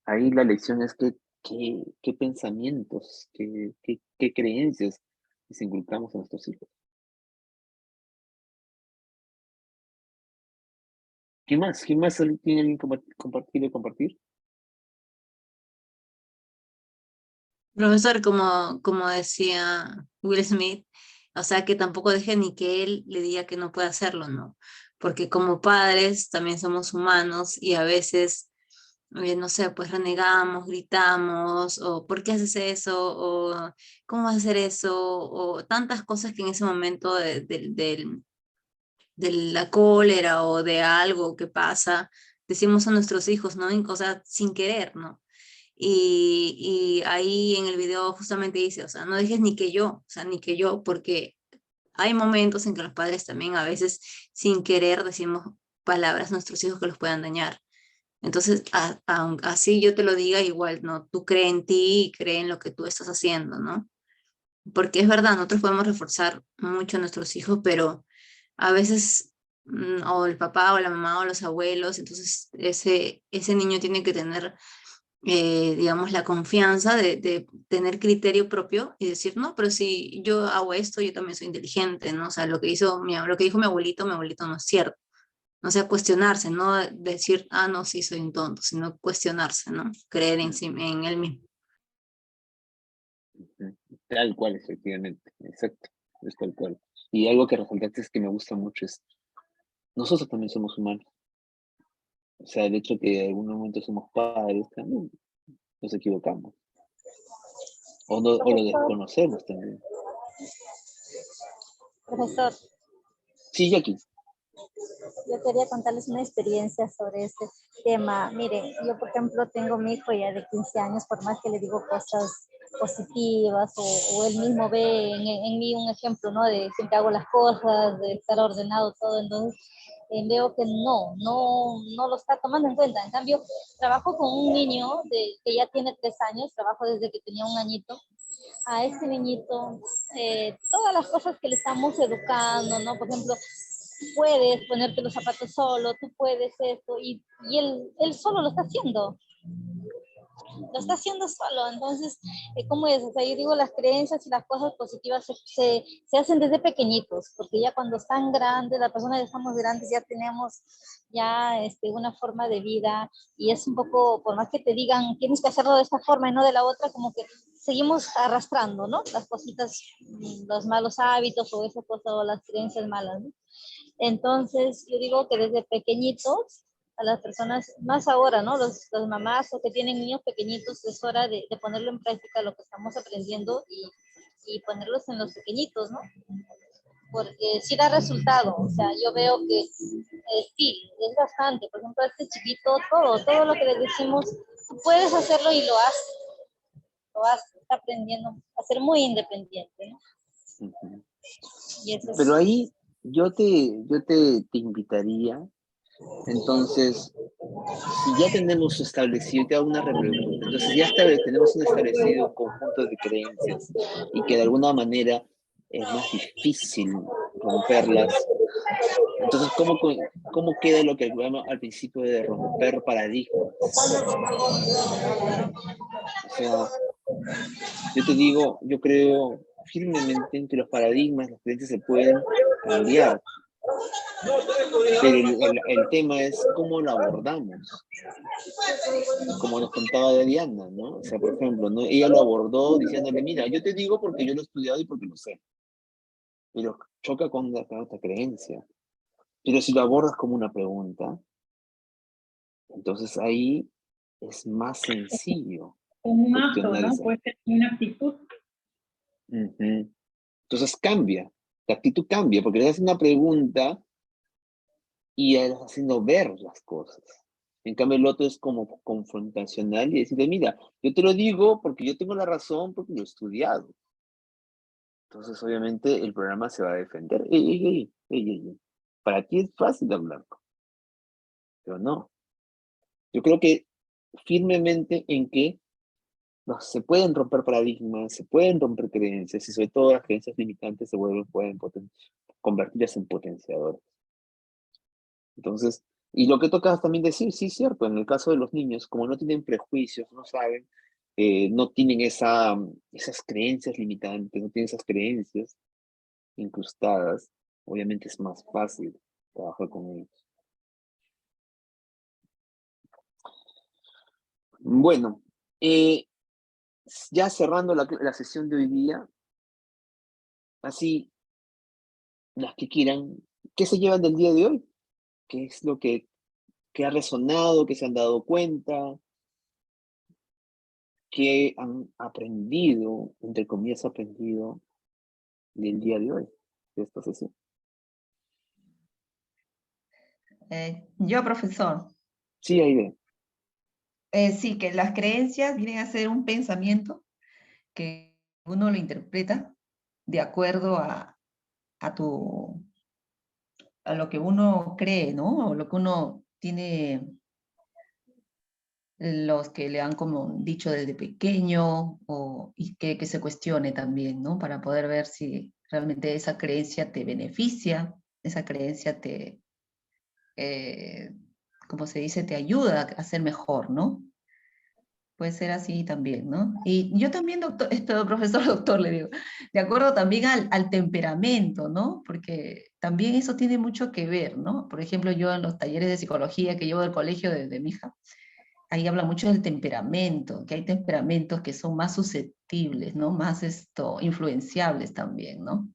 ahí la lección es qué pensamientos, qué creencias les inculcamos a nuestros hijos. ¿Qué más? ¿Qué más tiene alguien compartir?
Profesor, como decía Will Smith, o sea, que tampoco deje ni que él le diga que no puede hacerlo, ¿no? Porque como padres también somos humanos y a veces, no sé, pues renegamos, gritamos, o ¿por qué haces eso? O ¿cómo vas a hacer eso? O tantas cosas que en ese momento de la cólera o de algo que pasa, decimos a nuestros hijos, ¿no? O sea, sin querer, ¿no? Y ahí en el video justamente dice, o sea, no dejes ni que yo, o sea, ni que yo, porque hay momentos en que los padres también a veces sin querer decimos palabras a nuestros hijos que los puedan dañar. Entonces, así yo te lo diga, igual, ¿no? Tú cree en ti y cree en lo que tú estás haciendo, ¿no? Porque es verdad, nosotros podemos reforzar mucho a nuestros hijos, pero a veces o el papá o la mamá o los abuelos, entonces ese niño tiene que tener, digamos, la confianza de tener criterio propio y decir, no, pero si yo hago esto, yo también soy inteligente, ¿no? O sea, lo que dijo mi abuelito no es cierto. O sea, cuestionarse, no decir, ah, no, sí, soy un tonto, sino cuestionarse, ¿no? Creer en sí, en él mismo.
Ujú. Tal cual, efectivamente, exacto, es tal cual. Y algo que resaltaste es que me gusta mucho es, nosotros también somos humanos. O sea, el hecho que en algún momento somos padres, también nos equivocamos. O lo desconocemos también.
Profesor,
Sí, Jackie.
yo quería contarles una experiencia sobre este tema. Mire, yo por ejemplo tengo mi hijo ya de 15 años, por más que le digo cosas positivas o él mismo ve en mí un ejemplo, ¿no? De siempre hago las cosas, de estar ordenado todo, entonces veo que no lo está tomando en cuenta. En cambio, trabajo con un niño que ya tiene 3 años, trabajo desde que tenía un añito. A este niñito, todas las cosas que le estamos educando, ¿no? Por ejemplo, puedes ponerte los zapatos solo, tú puedes esto, y él solo lo está haciendo. Lo está haciendo solo, entonces, ¿cómo es? O sea, yo digo, las creencias y las cosas positivas se hacen desde pequeñitos, porque ya cuando están grandes, las personas ya estamos grandes, ya tenemos ya una forma de vida, y es un poco, por más que te digan, tienes que hacerlo de esta forma y no de la otra, como que seguimos arrastrando, ¿no? Las cositas, los malos hábitos o esas cosas, o las creencias malas, ¿no? Entonces, yo digo que desde pequeñitos, a las personas, más ahora, ¿no? Los mamás o que tienen niños pequeñitos, es hora de ponerlo en práctica lo que estamos aprendiendo y ponerlos en los pequeñitos, ¿no? Porque sí da resultado, o sea, yo veo que sí, es bastante. Por ejemplo, a este chiquito, todo lo que le decimos, tú puedes hacerlo y lo hace, está aprendiendo a ser muy independiente, ¿no?
Ujú.
Y eso
Pero
es,
ahí yo te invitaría, entonces, si ya tenemos establecido, te hago una repregunta, entonces ya tenemos un establecido conjunto de creencias y que de alguna manera es más difícil romperlas, entonces, ¿cómo queda lo que hablamos al principio de romper paradigmas? O sea, yo te digo, yo creo firmemente en que los paradigmas, las creencias se pueden cambiar, pero el tema es cómo lo abordamos. Como nos contaba Diana, ¿no? O sea, por ejemplo, ¿no? Ella lo abordó diciéndole, mira, yo te digo porque yo lo he estudiado y porque lo sé, pero choca con esta creencia. Pero si lo abordas como una pregunta, entonces ahí es más sencillo
Como un acto,
cuestionar
¿no?
esa.
Puede ser una actitud.
Ujú. Entonces cambia, la actitud cambia, porque le haces una pregunta y ya le estás haciendo ver las cosas. En cambio, el otro es como confrontacional y decirle, mira, yo te lo digo porque yo tengo la razón, porque lo he estudiado. Entonces, obviamente, el programa se va a defender. Ey, ey, ey, ey, ey, ey. Para ti es fácil hablar, pero no. Yo creo que firmemente en que se pueden romper paradigmas, se pueden romper creencias, y sobre todo las creencias limitantes pueden convertirse en potenciadores. Entonces, y lo que toca también decir, sí, es cierto, en el caso de los niños, como no tienen prejuicios, no saben, no tienen esas creencias limitantes, no tienen esas creencias incrustadas, obviamente es más fácil trabajar con ellos. Bueno, ya cerrando la sesión de hoy día, así, las que quieran, ¿qué se llevan del día de hoy? ¿Qué es lo que ha resonado, que se han dado cuenta, que han aprendido, entre comillas, aprendido del día de hoy, de esta sesión?
Yo, profesor.
Sí, Aide.
Sí, que las creencias vienen a ser un pensamiento que uno lo interpreta de acuerdo a lo que uno cree, ¿no? O lo que uno tiene, los que le han como dicho desde pequeño, y que se cuestione también, ¿no? Para poder ver si realmente esa creencia te beneficia, esa creencia te, como se dice, te ayuda a ser mejor, ¿no? Puede ser así también, ¿no? Y yo también, profesor doctor, le digo, de acuerdo también al temperamento, ¿no? Porque también eso tiene mucho que ver, ¿no? Por ejemplo, yo en los talleres de psicología que llevo del colegio de mi hija, ahí habla mucho del temperamento, que hay temperamentos que son más susceptibles, ¿no? Más influenciables también, ¿no?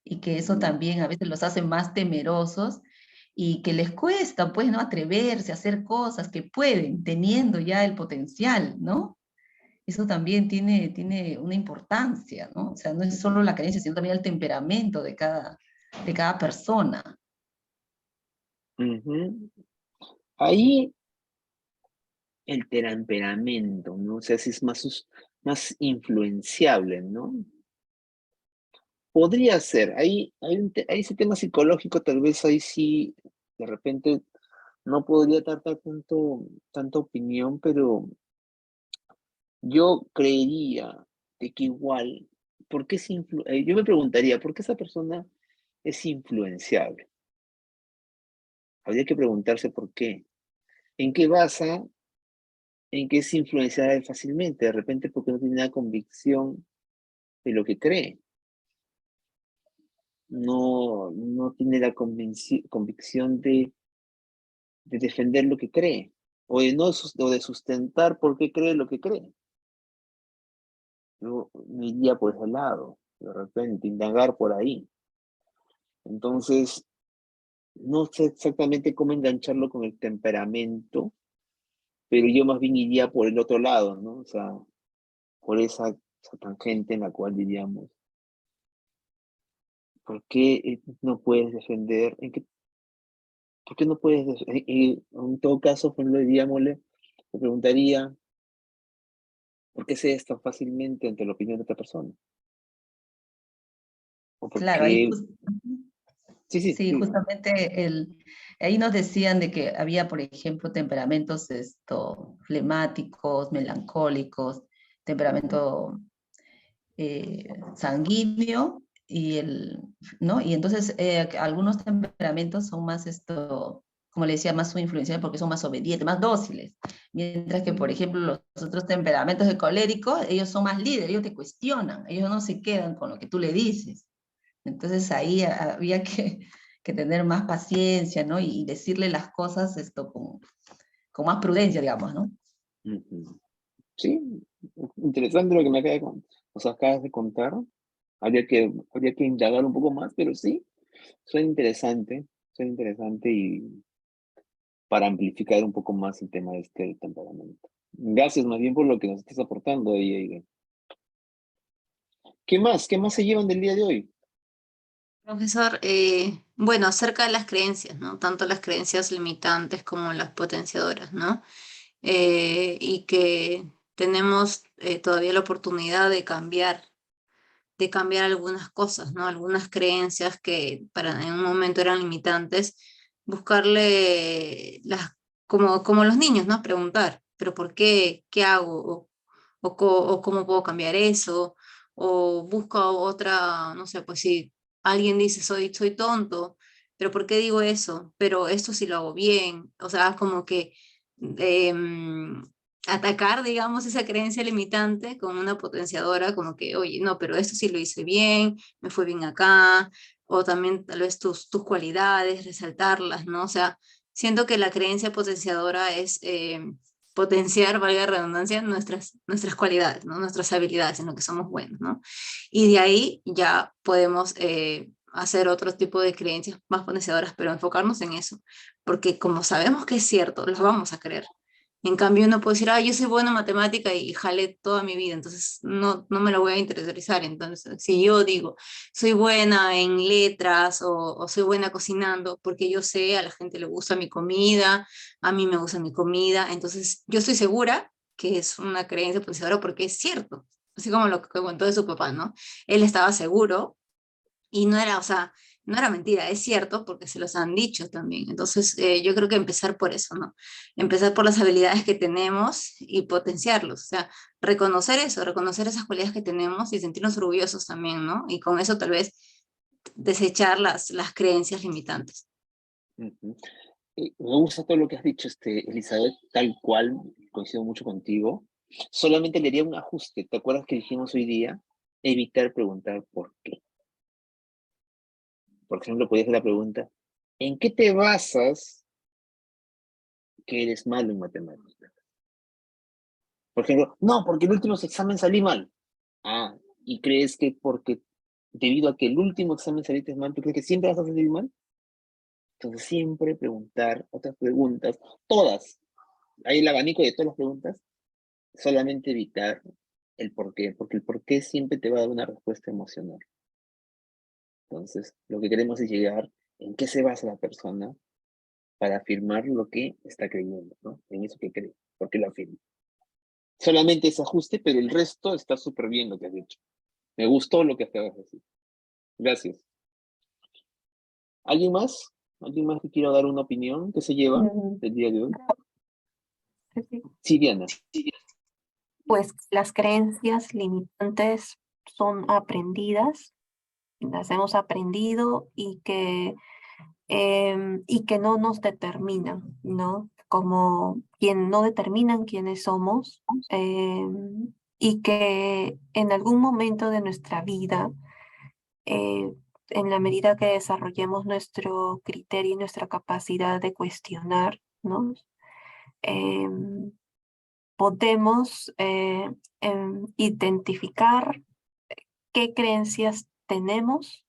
Y que eso también a veces los hace más temerosos y que les cuesta, pues, ¿no? Atreverse a hacer cosas que pueden, teniendo ya el potencial, ¿no? Eso también tiene una importancia, ¿no? O sea, no es solo la creencia, sino también el temperamento de cada persona.
Ahí el temperamento, ¿no? O sea, si es más influenciable, ¿no? Podría ser, hay ese tema psicológico, tal vez ahí sí, de repente, no podría dar tanta opinión, pero yo creería de que igual, ¿por qué yo me preguntaría, ¿por qué esa persona es influenciable? Habría que preguntarse por qué. ¿En qué basa? ¿En qué es influenciable fácilmente? De repente porque no tiene una convicción de lo que cree. No tiene la convicción de defender lo que cree, o de sustentar por qué cree lo que cree. Yo me iría por ese lado, de repente, indagar por ahí. Entonces, no sé exactamente cómo engancharlo con el temperamento, pero yo más bien iría por el otro lado, ¿no? O sea, por esa tangente en la cual diríamos, ¿por qué no puedes defender? ¿Por qué no puedes defender? En todo caso, por ejemplo, diríamosle, le preguntaría, ¿por qué cedes tan fácilmente ante la opinión de otra persona? ¿O por
Claro,
qué? Sí.
Justamente ahí nos decían de que había, por ejemplo, temperamentos flemáticos, melancólicos, temperamento sanguíneo, ¿no? Y entonces algunos temperamentos son más como le decía, más influenciables porque son más obedientes, más dóciles. Mientras que, por ejemplo, los otros temperamentos de colérico, ellos son más líderes, ellos te cuestionan, ellos no se quedan con lo que tú le dices. Entonces ahí había que tener más paciencia, ¿no? Y decirle las cosas con más prudencia, digamos, ¿no?
Sí, interesante lo que nos acabas de contar. Habría que indagar un poco más, pero sí, suena interesante y para amplificar un poco más el tema del temperamento. Gracias más bien por lo que nos estás aportando ahí, Aide. ¿Qué más se llevan del día de hoy?
Profesor, bueno, acerca de las creencias, ¿no? Tanto las creencias limitantes como las potenciadoras, ¿no? Y que tenemos todavía la oportunidad de cambiar algunas cosas, ¿no? Algunas creencias que en un momento eran limitantes, buscarle como los niños, ¿no? Preguntar, ¿pero por qué? ¿Qué hago? o cómo puedo cambiar eso, o busco otra, no sé, pues si alguien dice soy tonto, pero ¿por qué digo eso? Pero esto sí lo hago bien, o sea, como que em, atacar, digamos, esa creencia limitante con una potenciadora, como que, oye, no, pero esto sí lo hice bien, me fue bien acá, o también tal vez tus cualidades, resaltarlas, ¿no? O sea, siento que la creencia potenciadora es potenciar, valga la redundancia, nuestras cualidades, ¿no? Nuestras habilidades en lo que somos buenos, ¿no? Y de ahí ya podemos hacer otro tipo de creencias más potenciadoras, pero enfocarnos en eso, porque como sabemos que es cierto, los vamos a creer. En cambio, uno puede decir, ah, yo soy buena en matemática y jalé toda mi vida, entonces no me lo voy a interiorizar. Entonces, si yo digo, soy buena en letras o soy buena cocinando, porque yo sé, a la gente le gusta mi comida, a mí me gusta mi comida, entonces yo estoy segura que es una creencia potenciadora porque es cierto, así como lo que contó de su papá, ¿no? Él estaba seguro y no era, o sea, no era mentira, es cierto porque se los han dicho también. Entonces, yo creo que empezar por eso, ¿no? Empezar por las habilidades que tenemos y potenciarlos, o sea, reconocer eso, reconocer esas cualidades que tenemos y sentirnos orgullosos también, ¿no? Y con eso tal vez desechar las creencias limitantes.
Ujú. Me gusta todo lo que has dicho, Elizabeth, tal cual, coincido mucho contigo. Solamente le haría un ajuste. ¿Te acuerdas que dijimos hoy día? Evitar preguntar por qué. Por ejemplo, podías hacer la pregunta, ¿en qué te basas que eres malo en matemáticas? Por ejemplo, no, porque el último examen salí mal. Ah, ¿y crees que porque debido a que el último examen saliste mal, tú crees que siempre vas a salir mal? Entonces siempre preguntar otras preguntas, todas. Hay el abanico de todas las preguntas, solamente evitar el por qué, porque el por qué siempre te va a dar una respuesta emocional. Entonces, lo que queremos es llegar en qué se basa la persona para afirmar lo que está creyendo, ¿no? En eso que cree, porque lo afirma. Solamente ese ajuste, pero el resto está súper bien lo que has dicho. Me gustó lo que acabas de decir. Gracias. ¿Alguien más? ¿Alguien más que quiera dar una opinión que se lleva del día de hoy? Sí, Diana.
Pues las creencias limitantes son aprendidas, las hemos aprendido y que no nos determinan, ¿no? Como quien no determinan quiénes somos y que en algún momento de nuestra vida, en la medida que desarrollemos nuestro criterio y nuestra capacidad de cuestionar, ¿no? Podemos identificar qué creencias tenemos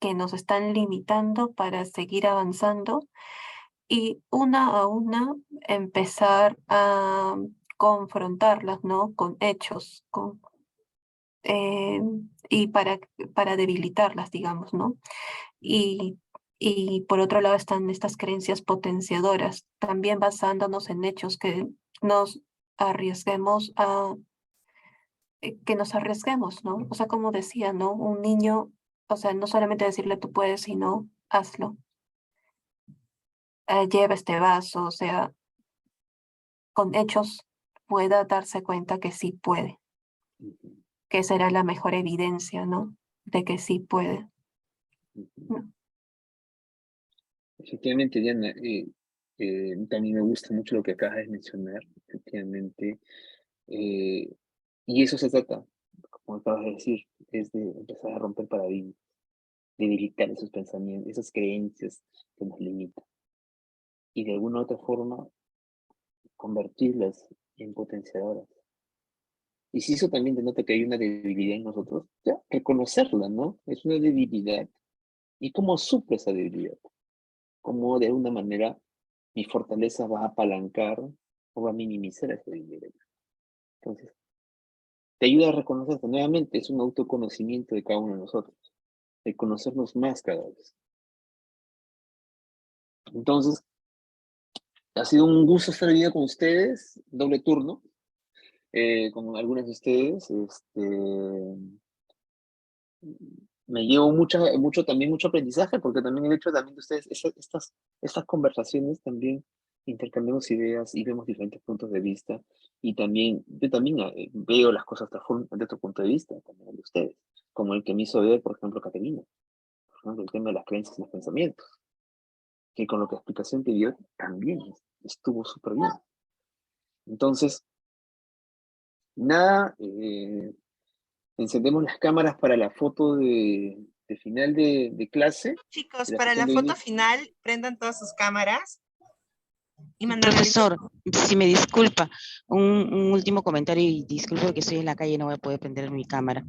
que nos están limitando para seguir avanzando y una a una empezar a confrontarlas, ¿no? Con hechos, y para debilitarlas, digamos, ¿no? Y, y por otro lado están estas creencias potenciadoras, también basándonos en hechos nos arriesguemos que nos arriesguemos, ¿no? O sea, como decía, ¿no? Un niño, o sea, no solamente decirle tú puedes, sino hazlo. Lleva este vaso, o sea, con hechos pueda darse cuenta que sí puede, que será la mejor evidencia, ¿no? De que sí puede. ¿No?
Efectivamente, Diana, también me gusta mucho lo que acabas de mencionar, efectivamente. Y eso se trata, como acabas de decir, es de empezar a romper paradigmas, debilitar esos pensamientos, esas creencias que nos limitan. Y de alguna u otra forma, convertirlas en potenciadoras. Y si eso también denota que hay una debilidad en nosotros, ya, reconocerla, ¿no? Es una debilidad. ¿Y cómo suplo esa debilidad? ¿Cómo de alguna manera mi fortaleza va a apalancar o va a minimizar esa debilidad? Entonces, te ayuda a reconocerse. Nuevamente, es un autoconocimiento de cada uno de nosotros, de conocernos más cada vez. Entonces, ha sido un gusto estar hoy día con ustedes, doble turno, con algunos de ustedes. Me llevo mucho aprendizaje, porque también el hecho también de ustedes, estas conversaciones también intercambiamos ideas y vemos diferentes puntos de vista. Y también, yo también veo las cosas de otro punto de vista, también el de ustedes. Como el que me hizo ver, por ejemplo, Caterina. Por ejemplo, el tema de las creencias y los pensamientos. Que con lo que explicación que dio, también estuvo súper bien. Entonces, nada, encendemos las cámaras para la foto de final de clase.
Chicos,
de
para la
sesión de
foto
inicio.
final, prendan todas sus cámaras. Y mandarme
Profesor, si me disculpa, un último comentario y disculpe que estoy en la calle y no voy a poder prender mi cámara.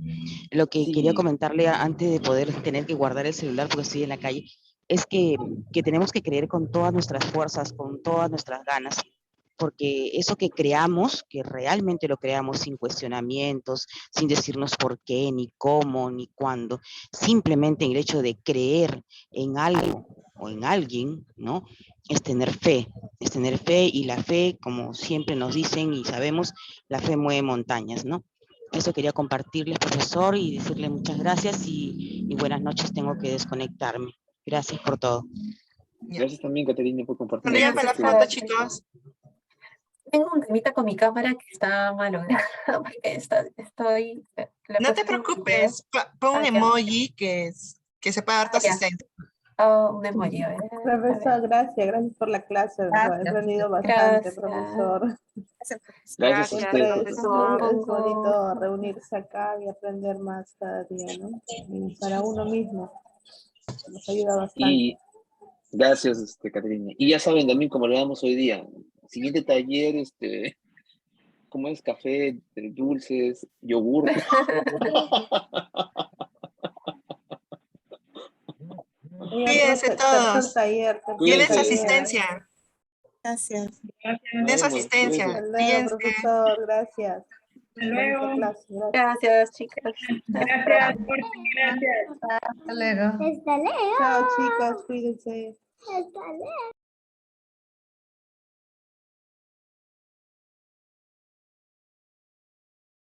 Lo que quería
Sí.
comentarle antes de poder tener que guardar el celular porque estoy en la calle, es que tenemos que creer con todas nuestras fuerzas, con todas nuestras ganas, porque eso que creamos, que realmente lo creamos sin cuestionamientos, sin decirnos por qué, ni cómo, ni cuándo, simplemente en el hecho de creer en algo o en alguien, ¿no? Es tener fe y la fe, como siempre nos dicen y sabemos, la fe mueve montañas, ¿no? Eso quería compartirles, profesor, y decirle muchas gracias y buenas noches, tengo que desconectarme. Gracias por todo.
Gracias también, Caterina, por compartir.
Sonrían para la foto, chicos.
Tengo un temita con mi cámara que está malograda, porque estoy...
No te preocupes, pon un emoji que se pueda dar tu asistente.
Oh, un emoji, a ver.
Profesor, gracias por la clase. He aprendido bastante, profesor.
Gracias a
Siempre
usted,
es
profesor.
bonito reunirse acá y aprender más cada día, ¿no? Y para uno mismo. Nos ayuda bastante.
Y gracias, Caterina. Y ya saben también, como le damos hoy día, siguiente taller, ¿cómo es? Café, dulces, yogur.
Cuídense todos. Tienen su
Cuídense.
asistencia.
Gracias.
Den su asistencia.
Hasta luego,
Cuídense.
profesor. Gracias.
Hasta luego.
Bonita clase,
Gracias, chicas.
Gracias, gracias.
Hasta luego.
Chao, chicos. Cuídense.
Hasta luego.